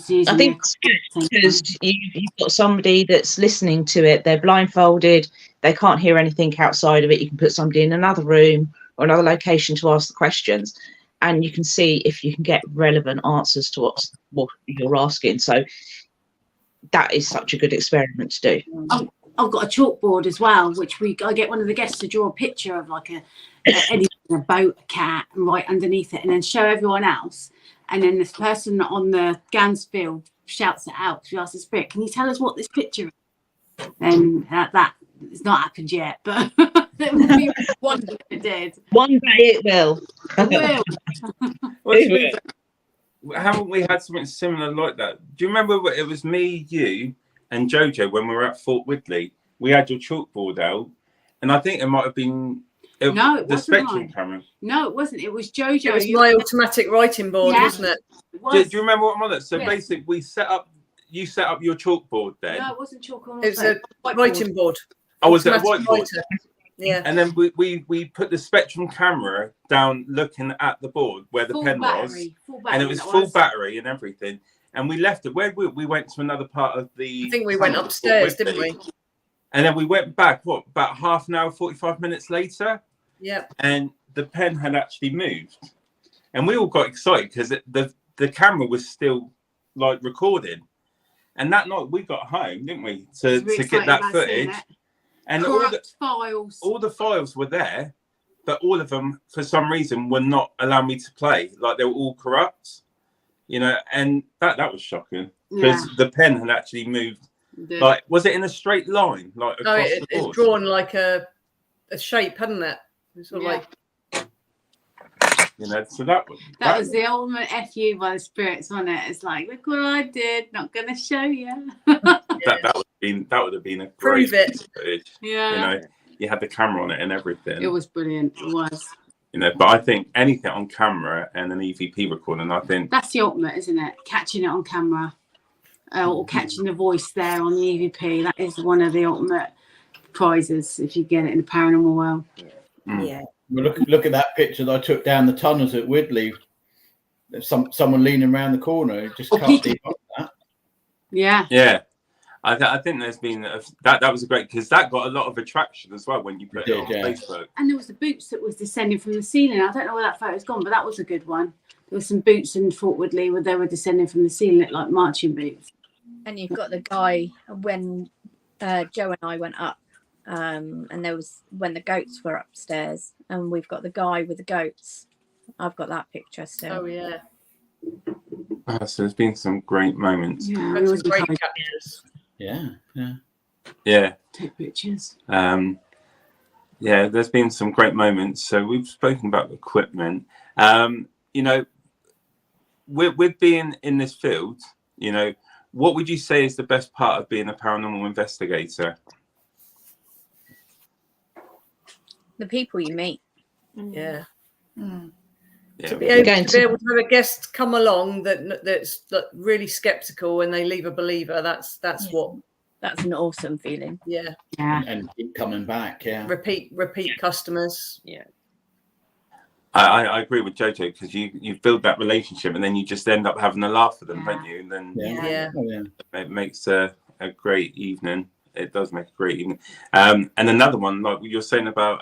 using. I think it's good because you've got somebody that's listening to it. They're blindfolded. They can't hear anything outside of it. You can put somebody in another room or another location to ask the questions, and you can see if you can get relevant answers to what you're asking. So that is such a good experiment to do. I've got a chalkboard as well, which I get one of the guests to draw a picture of like a boat, a cat, and write underneath it, and then show everyone else. And then this person on the Gansfield shouts it out. She asks the spirit, "Can you tell us what this picture is?" And that it's not happened yet, but it would be wonderful if it did. One day it will. It will. Haven't we had something similar like that? Do you remember it was me, you, and Jojo when we were at Fort Woodley? We had your chalkboard out, and I think it might have been it the Spectrum mine. camera. No, it wasn't. It was Jojo. It was my automatic writing board, wasn't it? Do you remember what I'm on it? So basically, you set up your chalkboard then. No, it wasn't chalkboard. It was a writing board. Oh, was it a whiteboard? Yeah. And then we put the Spectrum camera down looking at the board where the pen was. And it was full battery and everything. And we left it. Where we went to another part of the... I think we went upstairs, didn't we? And then we went back, about half an hour, 45 minutes later? Yeah. And the pen had actually moved. And we all got excited because the camera was still like recording. And that night we got home, didn't we? To get that footage. And all the files were there, but all of them, for some reason, were not allowing me to play. Like they were all corrupt, and that was shocking because the pen had actually moved. Like, was it in a straight line? Like across the board? It's drawn like a shape, hadn't it? It's sort of like. So that was the ultimate FU by the spirits, wasn't it? It's like, look what I did, not going to show you. that would have been a great piece of footage. Yeah. You had the camera on it and everything. It was brilliant. It was. But I think anything on camera and an EVP recording, I think that's the ultimate, isn't it? Catching it on camera or catching the voice there on the EVP. That is one of the ultimate prizes if you get it in the paranormal world. Yeah. Well, look at that picture that I took down the tunnels at Woodley. There's someone leaning around the corner who just can't deep up that. Yeah. Yeah. I think there's been that was a great because that got a lot of attraction as well when you put it on Facebook. And there was the boots that was descending from the ceiling. I don't know where that photo's gone, but that was a good one. There were some boots in Fort Woodley where they were descending from the ceiling like marching boots. And you've got the guy when Joe and I went up and there was when the goats were upstairs, and we've got the guy with the goats. I've got that picture still. Oh yeah. So there's been some great moments. Yeah, Had some great captures. Yeah. Take pictures. Yeah, there's been some great moments. So we've spoken about equipment. You know, with being in this field, you know, what would you say is the best part of being a paranormal investigator? The people you meet. Yeah. Yeah. To be able to have a guest come along that's really skeptical and they leave a believer, that's an awesome feeling. Yeah. And keep coming back. Yeah. Repeat customers. Yeah. I agree with Jojo, because you build that relationship and then you just end up having a laugh with them, don't you? And then it makes a great evening. It does make a great evening. And another one, like you're saying about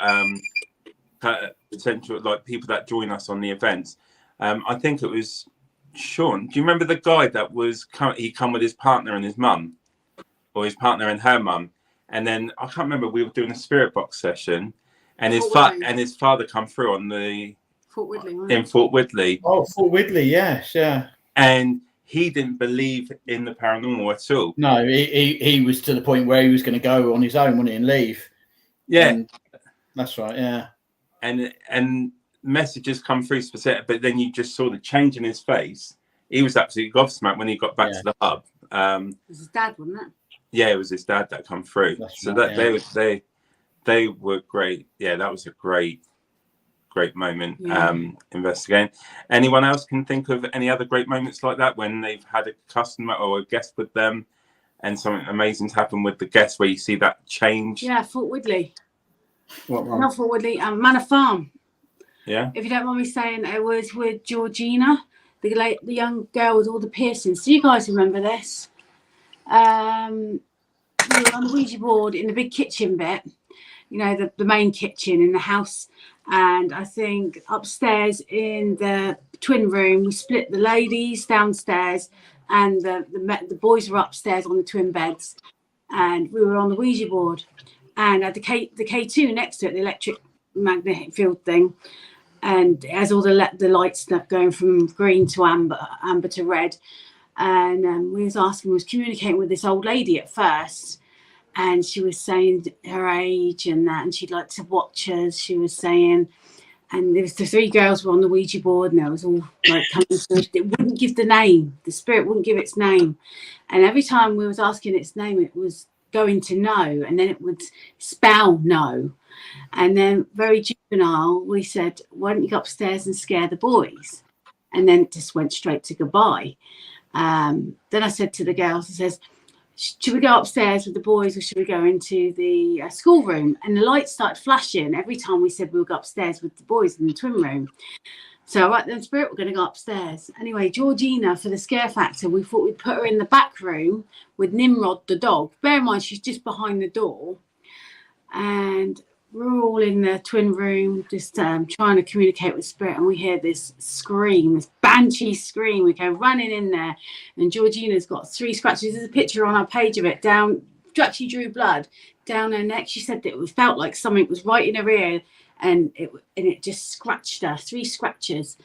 potential, like people that join us on the events. I think it was Sean. Do you remember the guy that was he come with his partner and his mum, or his partner and her mum? And then I can't remember. We were doing a spirit box session, and his father come through on the Fort Woodley, in Fort Woodley. Oh, Fort Woodley, yes, yeah. And he didn't believe in the paranormal at all. No, he was to the point where he was going to go on his own, wasn't he, and leave. Yeah, and that's right. Yeah, and messages come through specific, but then you just saw the change in his face. He was absolutely gobsmacked when he got back to the hub. It was his dad, wasn't it? Yeah, it was his dad that come through. That's so right, that they were great. Yeah, that was a great moment investigating. Anyone else can think of any other great moments like that when they've had a customer or a guest with them and something amazing's happened with the guest, where you see that change? Yeah, Fort Woodley. What one? Not Fort Woodley, Manor Farm. Yeah. If you don't mind me saying, it was with Georgina, the young girl with all the piercings. Do you guys remember this? We were on the Ouija board in the big kitchen bit, you know, the main kitchen in the house. And I think upstairs in the twin room, we split the ladies downstairs and the boys were upstairs on the twin beds. And we were on the Ouija board. And at the K2 next to it, the electric magnetic field thing, and it has all the light stuff going from green to amber to red. And we was communicating with this old lady at first, and she was saying her age and that, and she'd like to watch us, she was saying. And there was the three girls were on the Ouija board, and it was all like coming through. It wouldn't give the name. The spirit wouldn't give its name. And every time we was asking its name, it was going to no, and then it would spell no. And then very juvenile, we said, why don't you go upstairs and scare the boys? And then it just went straight to goodbye. Then I said to the girls, I says, should we go upstairs with the boys or should we go into the schoolroom? And the lights started flashing every time we said we'll go upstairs with the boys in the twin room. So right then, spirit, we're going to go upstairs. Anyway, Georgina, for the scare factor, we thought we'd put her in the back room with Nimrod the dog. Bear in mind, she's just behind the door. And we're all in the twin room, just trying to communicate with spirit, and we hear this scream, this banshee scream. We go running in there, and Georgina's got 3 scratches. There's a picture on our page of it. Down, actually drew blood down her neck. She said that it felt like something was right in her ear, and it just scratched her. 3 scratches.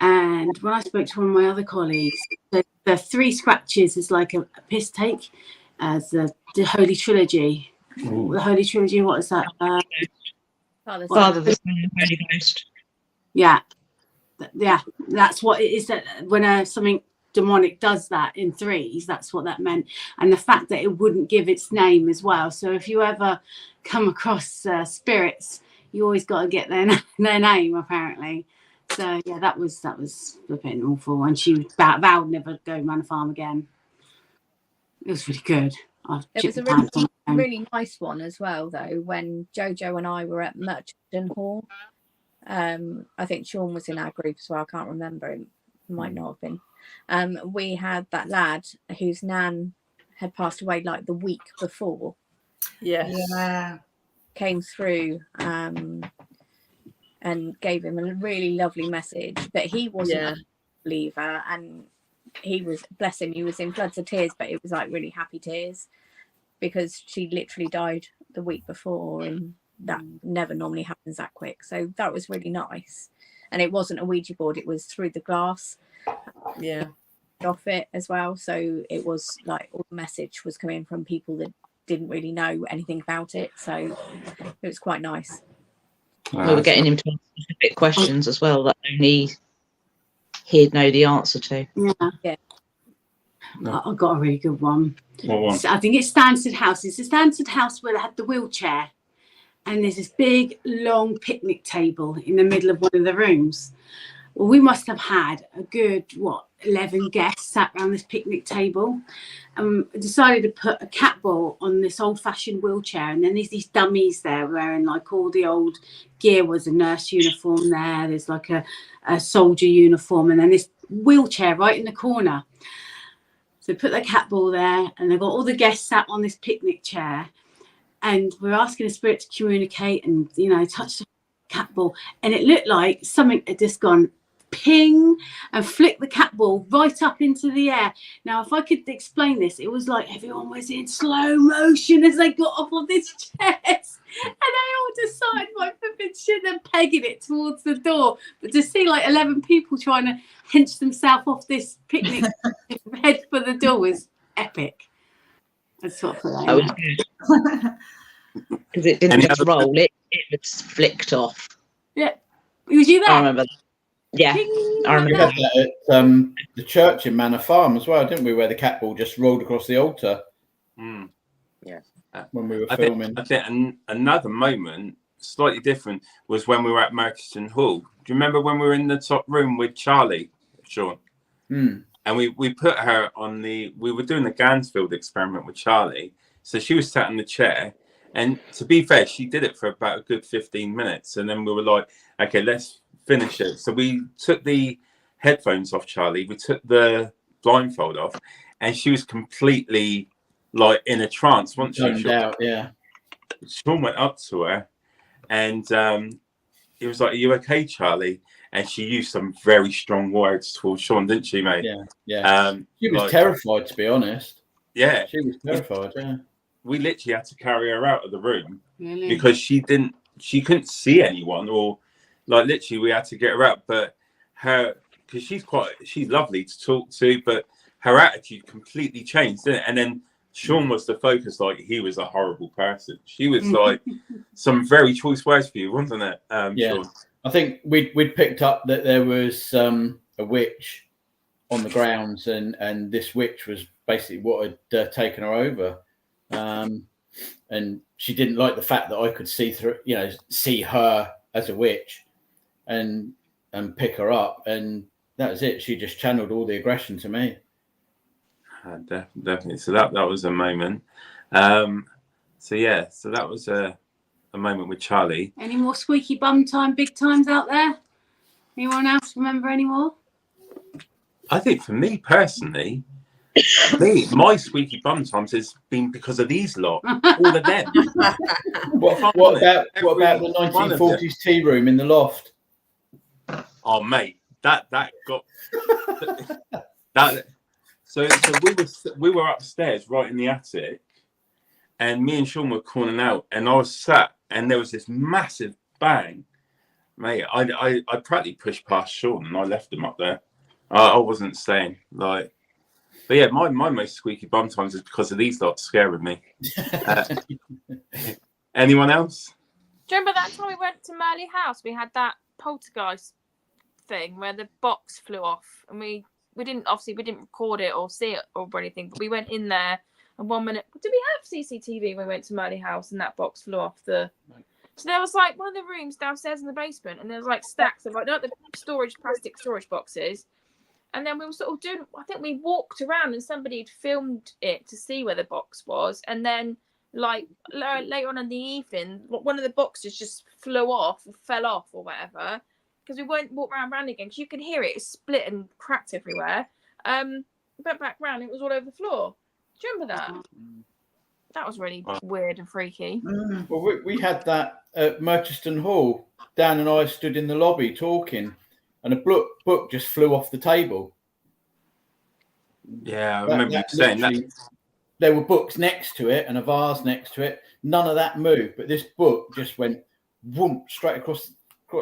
And when I spoke to one of my other colleagues, the 3 scratches is like a piss take, as the Holy Trilogy. Ooh. The Holy Trilogy, what is that? Father, the Son, and Holy Ghost. Yeah, that's what it is. That when something demonic does that in 3s, that's what that meant. And the fact that it wouldn't give its name as well. So if you ever come across spirits, you always got to get their name, apparently. So yeah, that was flipping awful. And she vowed never to go Manor Farm again. It was really good. It was a really nice one as well, though, when Jojo and I were at Merchant Hall. I think Sean was in our group as well. I can't remember. It might not have been. We had that lad whose nan had passed away like the week before. Yes. Yeah. Came through and gave him a really lovely message. But he wasn't a believer, and he was, bless him, he was in floods of tears, but it was like really happy tears. because she literally died the week before, and that never normally happens that quick. So that was really nice. And it wasn't a Ouija board, it was through the glass. Yeah. Off it as well. So it was like all the message was coming from people that didn't really know anything about it. So it was quite nice. We were getting him to ask specific questions as well that only he'd know the answer to. Yeah. I've got a really good one. What one? I think it's Stansted House. It's the Stansted House where they had the wheelchair, and there's this big, long picnic table in the middle of one of the rooms. Well, we must have had a good, 11 guests sat around this picnic table, and decided to put a cat ball on this old-fashioned wheelchair. And then there's these dummies there wearing like all the old gear. Was a nurse uniform there. There's like a soldier uniform, and then this wheelchair right in the corner. So put the cat ball there, and they've got all the guests sat on this picnic chair, and we're asking the spirit to communicate and, touch the cat ball. And it looked like something had just gone ping and flicked the cat ball right up into the air. Now, if I could explain this, it was like everyone was in slow motion as they got off of this chairs, and they all decided my flipping shit and pegging it towards the door. But to see like 11 people trying to hinge themselves off this picnic head for the door was epic. That's what I That was good. Because it didn't just roll, it was flicked off. Yeah. Was you there? I remember that. Yeah, I remember we had that at the church in Manor Farm as well, didn't we? Where the cat ball just rolled across the altar. Yeah. When we were filming. I think another moment, slightly different, was when we were at Merchiston Hall. Do you remember when we were in the top room with Charlie, Sean? And we put her on we were doing the Gansfield experiment with Charlie. So she was sat in the chair. And to be fair, she did it for about a good 15 minutes. And then we were like, okay, let's finish it. So we took the headphones off Charlie. We took the blindfold off. And she was completely like in a trance. Once she out, yeah. Sean went up to her and he was like, "Are you okay, Charlie?" And she used some very strong words towards Sean, didn't she, mate? Yeah. She was terrified, to be honest. Yeah. She was terrified, yeah. We literally had to carry her out of the room because she couldn't see anyone, or like literally we had to get her out. But because she's lovely to talk to, but her attitude completely changed, didn't it? And then Sean was the focus, like he was a horrible person. She was like some very choice words for you, wasn't it? Sean? I think we'd picked up that there was a witch on the grounds, and this witch was basically what had taken her over. And she didn't like the fact that I could see through, see her as a witch and pick her up. And that was it. She just channeled all the aggression to me. Definitely. So that was a moment. So that was a moment with Charlie. Any more squeaky bum time, big times out there? Anyone else remember any more? I think for me personally, my squeaky bum times has been because of these lot, all of them. What about the 1940s tea room in the loft? Oh, mate, that got that. So we were upstairs, right in the attic, and me and Sean were calling out, and I was sat, and there was this massive bang, mate. I practically pushed past Sean, and I left him up there. I wasn't staying, like. But yeah, my most squeaky bum times is because of these lot scaring me. Anyone else? Do you remember that time we went to Merley House? We had that poltergeist thing where the box flew off, and we didn't record it or see it or anything, but we went in there, and 1 minute, did we have CCTV when we went to Merley House and that box flew off so there was like one of the rooms downstairs in the basement, and there was like stacks of like the plastic storage boxes. And then we were sort of doing, I think we walked around and somebody had filmed it to see where the box was. And then like later on in the evening, one of the boxes just fell off or whatever. Because we won't walk around again, because you can hear it split and cracked everywhere. Went back round, it was all over the floor. Do you remember that? That was really weird and freaky. Well, we had that at Merchiston Hall. Dan and I stood in the lobby talking, and a book just flew off the table. Yeah, I remember you saying that. there were books next to it and a vase next to it. None of that moved, but this book just went whoomp straight across,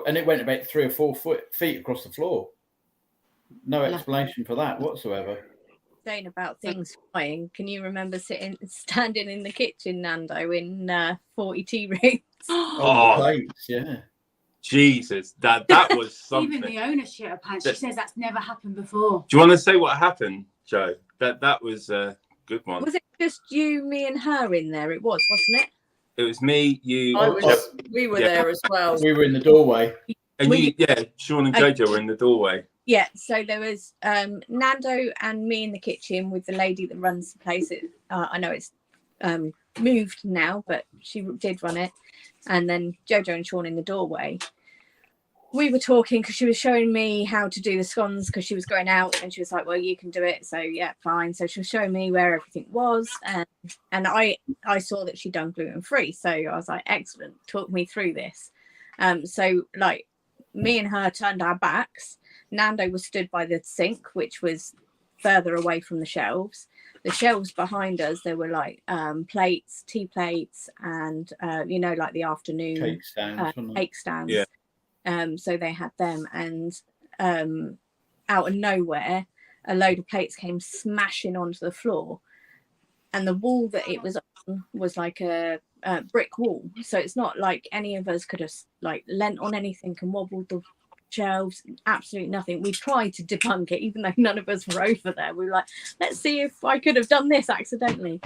and it went about 3 or 4 feet across the floor. No explanation for that whatsoever. Saying about things flying, can you remember standing in the kitchen, Nando, in 40 tea rings? Oh, the plates, yeah. Jesus, that was something. Even the owner shit her pants. She says that's never happened before. Do you want to say what happened, Joe? That was a good one. Was it just you, me, and her in there? It was, wasn't it? It was me, you. We were there as well. We were in the doorway. And Sean and Jojo were in the doorway. Yeah, so there was Nando and me in the kitchen with the lady that runs the place. I know it's moved now, but she did run it. And then Jojo and Sean in the doorway. We were talking because she was showing me how to do the scones because she was going out, and she was like, well, you can do it. So yeah, fine. So she was showing me where everything was. And I saw that she'd done gluten-free. So I was like, excellent, talk me through this. So like me and her turned our backs. Nando was stood by the sink, which was further away from the shelves. The shelves behind us, there were like plates, tea plates, and like the afternoon cake stands. Yeah. So they had them, and out of nowhere, a load of plates came smashing onto the floor, and the wall that it was on was like a brick wall. So it's not like any of us could have like leant on anything and wobbled the shelves, absolutely nothing. We tried to debunk it, even though none of us were over there. We were like, let's see if I could have done this accidentally.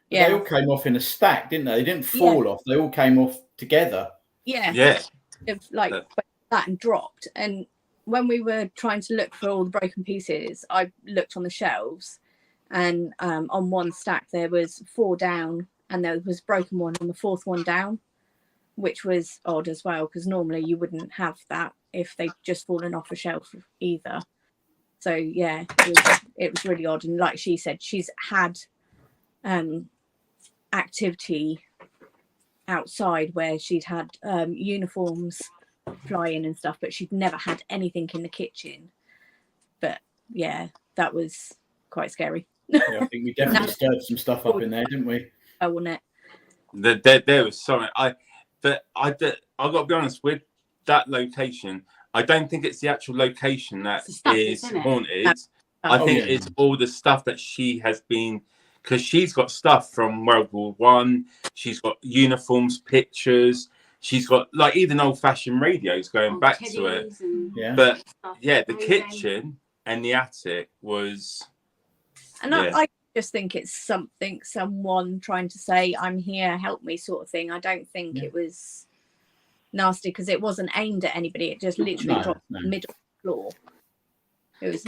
Yeah, they all came off in a stack, didn't they? They didn't fall off. They all came off together. Yeah. Like that and dropped. And when we were trying to look for all the broken pieces, I looked on the shelves, and on one stack there was 4 down, and there was broken one on the 4th one down, which was odd as well, because normally you wouldn't have that if they'd just fallen off a shelf either. So yeah, it was really odd. And like she said, she's had activity outside where she'd had uniforms flying and stuff, but she'd never had anything in the kitchen. But yeah, that was quite scary. Yeah, I think we definitely stirred some stuff up in there, didn't we? Oh, wasn't it? There was something. I got to be honest with that location. I don't think it's the actual location that is haunted. I think it's all the stuff that she has been, because she's got stuff from World War One. She's got uniforms, pictures. She's got like even old-fashioned radios going back to it. But yeah, the kitchen and the attic was. And I just think it's someone trying to say, I'm here, help me, sort of thing. I don't think it was nasty, because it wasn't aimed at anybody. It just literally dropped the middle of the floor. It was,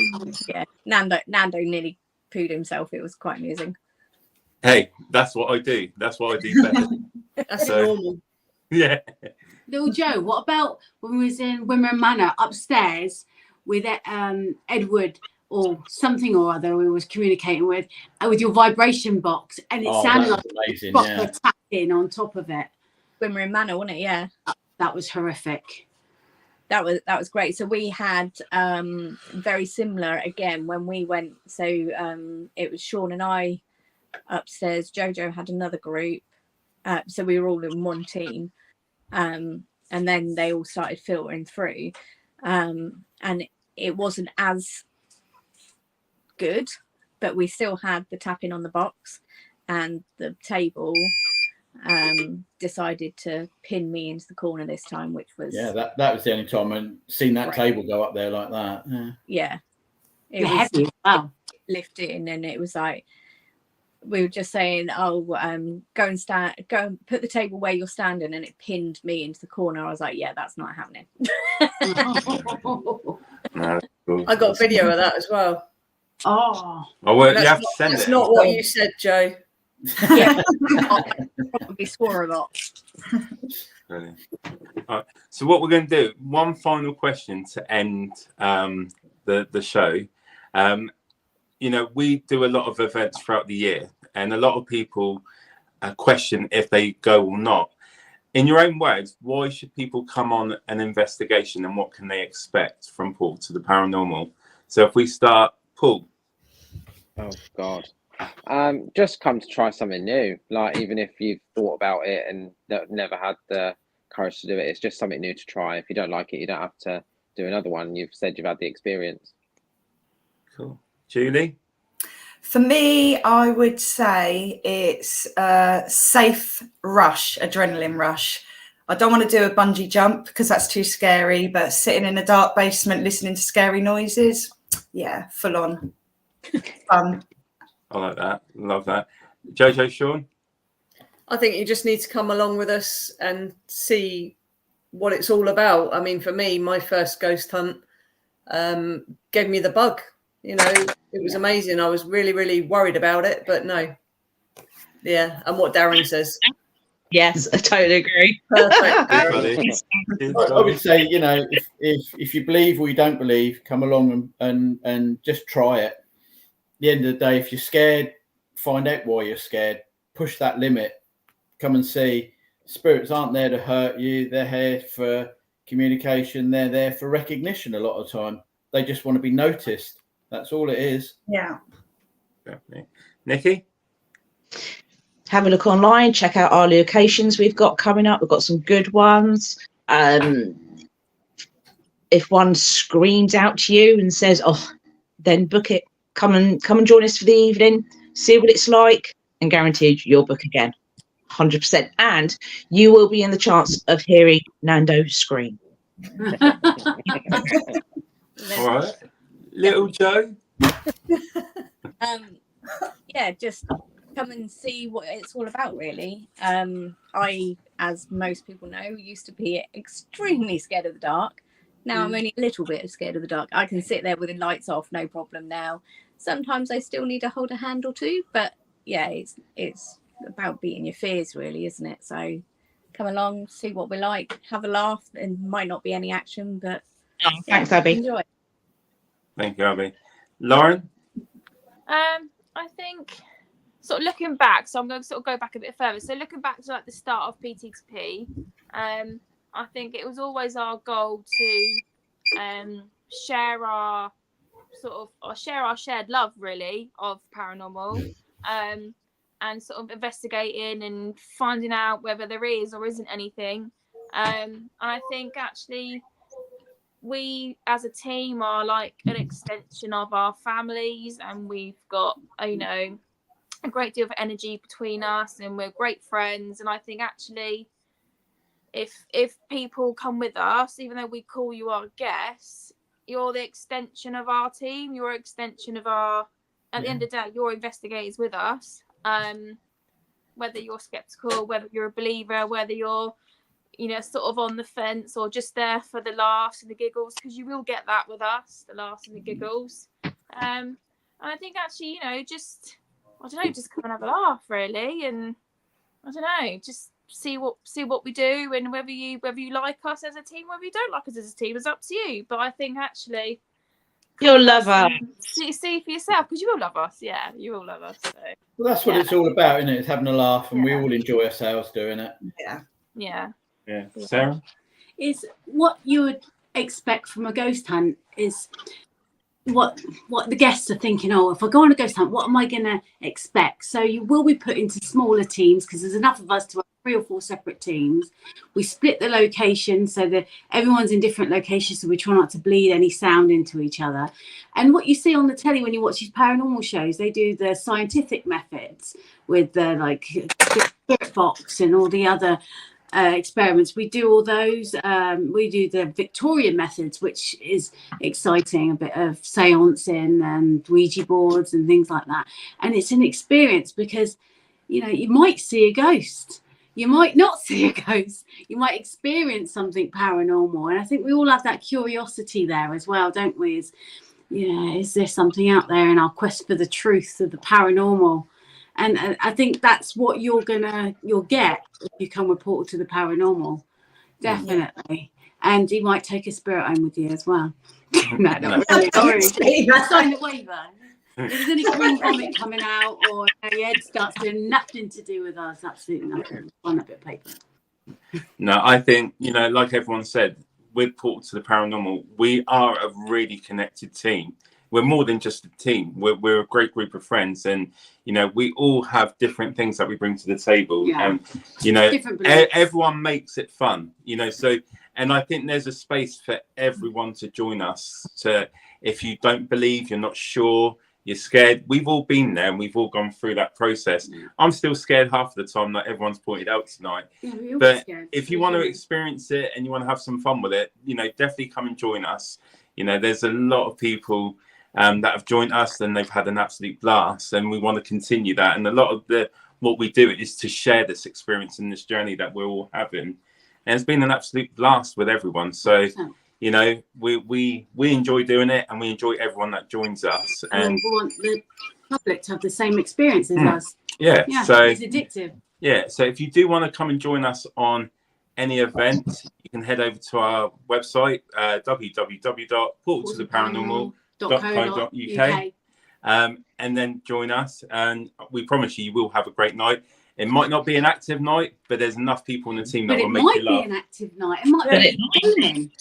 Nando nearly pooed himself. It was quite amusing. Hey, that's what I do. That's what I do better. That's normal. Yeah. Little Joe, what about when we was in Wimmera Manor upstairs with Edward or something or other we was communicating with your vibration box, and it sounded like amazing, proper tapping on top of it. Wimmera Manor, wasn't it? Yeah. That was horrific. That was great. So we had very similar again when we went. So it was Sean and I upstairs. Jojo had another group. So we were all in one team. And then they all started filtering through. And it wasn't as good, but we still had the tapping on the box, and the table decided to pin me into the corner this time, which was that was the only time I'd seen that table go up there like that. It was heavy. Wow. Lifting, and it was like we were just saying, go and put the table where you're standing, and it pinned me into the corner. I was like, yeah, that's not happening. No, cool. I got a video of that as well. Well, you have to send it. That's not what you said, Joe. Yeah, probably swore a lot. Brilliant. All right. So what we're going to do, one final question to end the show. We do a lot of events throughout the year, and a lot of people question if they go or not. In your own words, why should people come on an investigation, and what can they expect from Paul to the paranormal? So if we start, Paul. Oh God. Just come to try something new. Like, even if you've thought about it and never had the courage to do it, it's just something new to try. If you don't like it, you don't have to do another one. You've said you've had the experience. Cool. Julie? For me, I would say it's a safe rush, adrenaline rush. I don't want to do a bungee jump because that's too scary, but sitting in a dark basement listening to scary noises, yeah, full on fun. I like that. Love that. Jojo, Sean? I think you just need to come along with us and see what it's all about. I mean, for me, my first ghost hunt gave me the bug. You know, it was amazing. I was really, really worried about it, but no. Yeah, and what Darren says. Yes, I totally agree. Perfect. I would say, you know, if you believe or you don't believe, come along and just try it. At the end of the day, if you're scared, find out why you're scared. Push that limit. Come and see. Spirits aren't there to hurt you. They're here for communication. They're there for recognition a lot of time. They just want to be noticed. That's all it is. Yeah. Definitely. Nikki? Have a look online, check out our locations we've got coming up. We've got some good ones. If one screams out to you and says, oh, then book it. Come and join us for the evening, see what it's like, and guaranteed you'll book again. 100%. And you will be in the chance of hearing Nando scream. All right. Little Joe? Yeah, just come and see what it's all about, really. I, as most people know, used to be extremely scared of the dark. Now I'm only a little bit scared of the dark. I can sit there with the lights off, no problem now. Sometimes I still need to hold a hand or two, but yeah, it's about beating your fears, really, isn't it? So come along, see what we're like, have a laugh, and might not be any action, but thanks, Abby. Enjoy. Thank you, Abby. Lauren? I think sort of looking back, so I'm going to sort of go back a bit further. So looking back to like the start of PTTP, I think it was always our goal to share our shared love, really, of paranormal, and sort of investigating and finding out whether there is or isn't anything. And I think actually we as a team are like an extension of our families, and we've got, you know, a great deal of energy between us, and we're great friends. And I think actually if people come with us, even though we call you our guests, you're the extension of our team, you're an extension of our, at the end of the day, you're investigators with us. Whether you're skeptical, whether you're a believer, whether you're, you know, sort of on the fence or just there for the laughs and the giggles, because you will get that with us, the laughs and the giggles. And I think actually, you know, just, I don't know, just come and have a laugh, really, and I don't know, just see what we do, and whether you like us as a team, whether you don't like us as a team, is up to you. But I think actually you'll love us. See for yourself, because you will love us. Yeah, you will love us. So. Well, that's what it's all about, isn't it? It's having a laugh, and we all enjoy ourselves doing it. Yeah. Sarah? Is what you would expect from a ghost hunt is what the guests are thinking. Oh, if I go on a ghost hunt, what am I going to expect? So you will be put into smaller teams, because there's enough of us to have 3 or 4 separate teams. We split the location so that everyone's in different locations, so we try not to bleed any sound into each other. And what you see on the telly when you watch these paranormal shows, they do the scientific methods with the like spirit box and all the other experiments. We do all those. We do the Victorian methods, which is exciting, a bit of seancing and Ouija boards and things like that. And it's an experience because, you know, you might see a ghost, you might not see a ghost, you might experience something paranormal. And I think we all have that curiosity there as well, don't we? Is there something out there in our quest for the truth of the paranormal? And I think that's what you'll get if you come with Portal to the Paranormal, definitely. And you might take a spirit home with you as well. No, not really. Sorry, I signed the waiver. If there's any green vomit coming out, or your head starts doing nothing to do with us, absolutely nothing. On a bit of paper. No, I think, you know, like everyone said, with Portal to the Paranormal, we are a really connected team. we're more than just a team. We're a great group of friends, and you know, we all have different things that we bring to the table, and you know, everyone makes it fun, you know. So, and I think there's a space for everyone to join us. To, if you don't believe, you're not sure, you're scared, we've all been there and we've all gone through that process. I'm still scared half the time, like everyone's pointed out tonight. But if you want to experience it and you want to have some fun with it, you know, definitely come and join us. You know, there's a lot of people that have joined us and they've had an absolute blast, and we want to continue that. And a lot of what we do is to share this experience and this journey that we're all having. And it's been an absolute blast with everyone. So, you know, we enjoy doing it, and we enjoy everyone that joins us. And we want the public to have the same experience as us. Yeah, so it's addictive. Yeah, so if you do want to come and join us on any event, you can head over to our website, www.portaltotheparanormal.co.uk, and then join us. And we promise you will have a great night. It might not be an active night, but there's enough people in the team that will make you laugh. It might be an active night. It might be booming.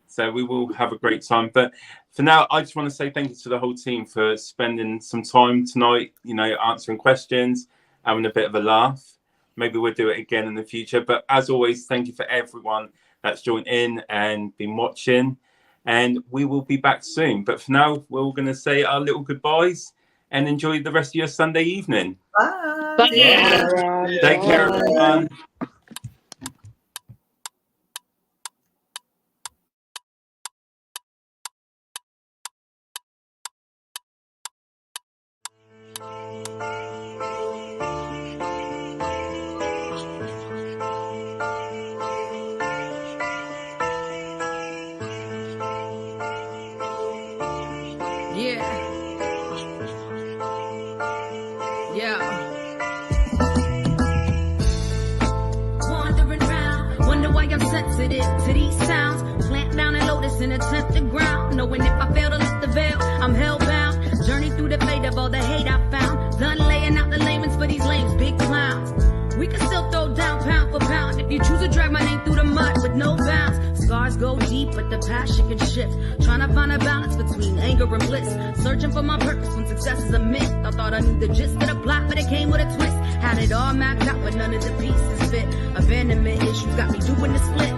So we will have a great time. But for now, I just want to say thank you to the whole team for spending some time tonight, you know, answering questions, having a bit of a laugh. Maybe we'll do it again in the future. But as always, thank you for everyone that's joined in and been watching. And we will be back soon. But for now, we're all going to say our little goodbyes and enjoy the rest of your Sunday evening. Bye. Bye. Take care, everyone. To these sounds, plant down and lotus in a tempted ground. Knowing if I fail to lift the veil, I'm hellbound. Journey through the fate of all the hate I found. Done laying out the layman's for these lames, big clowns. We can still throw down pound for pound if you choose to drag my name through the mud with no bounds. Scars go deep, but the passion can shift. Trying to find a balance between anger and bliss. Searching for my purpose when success is a myth. I thought I knew the gist of the plot, but it came with a twist. Had it all mapped out, but none of the pieces fit. Abandonment issues got me doing the split.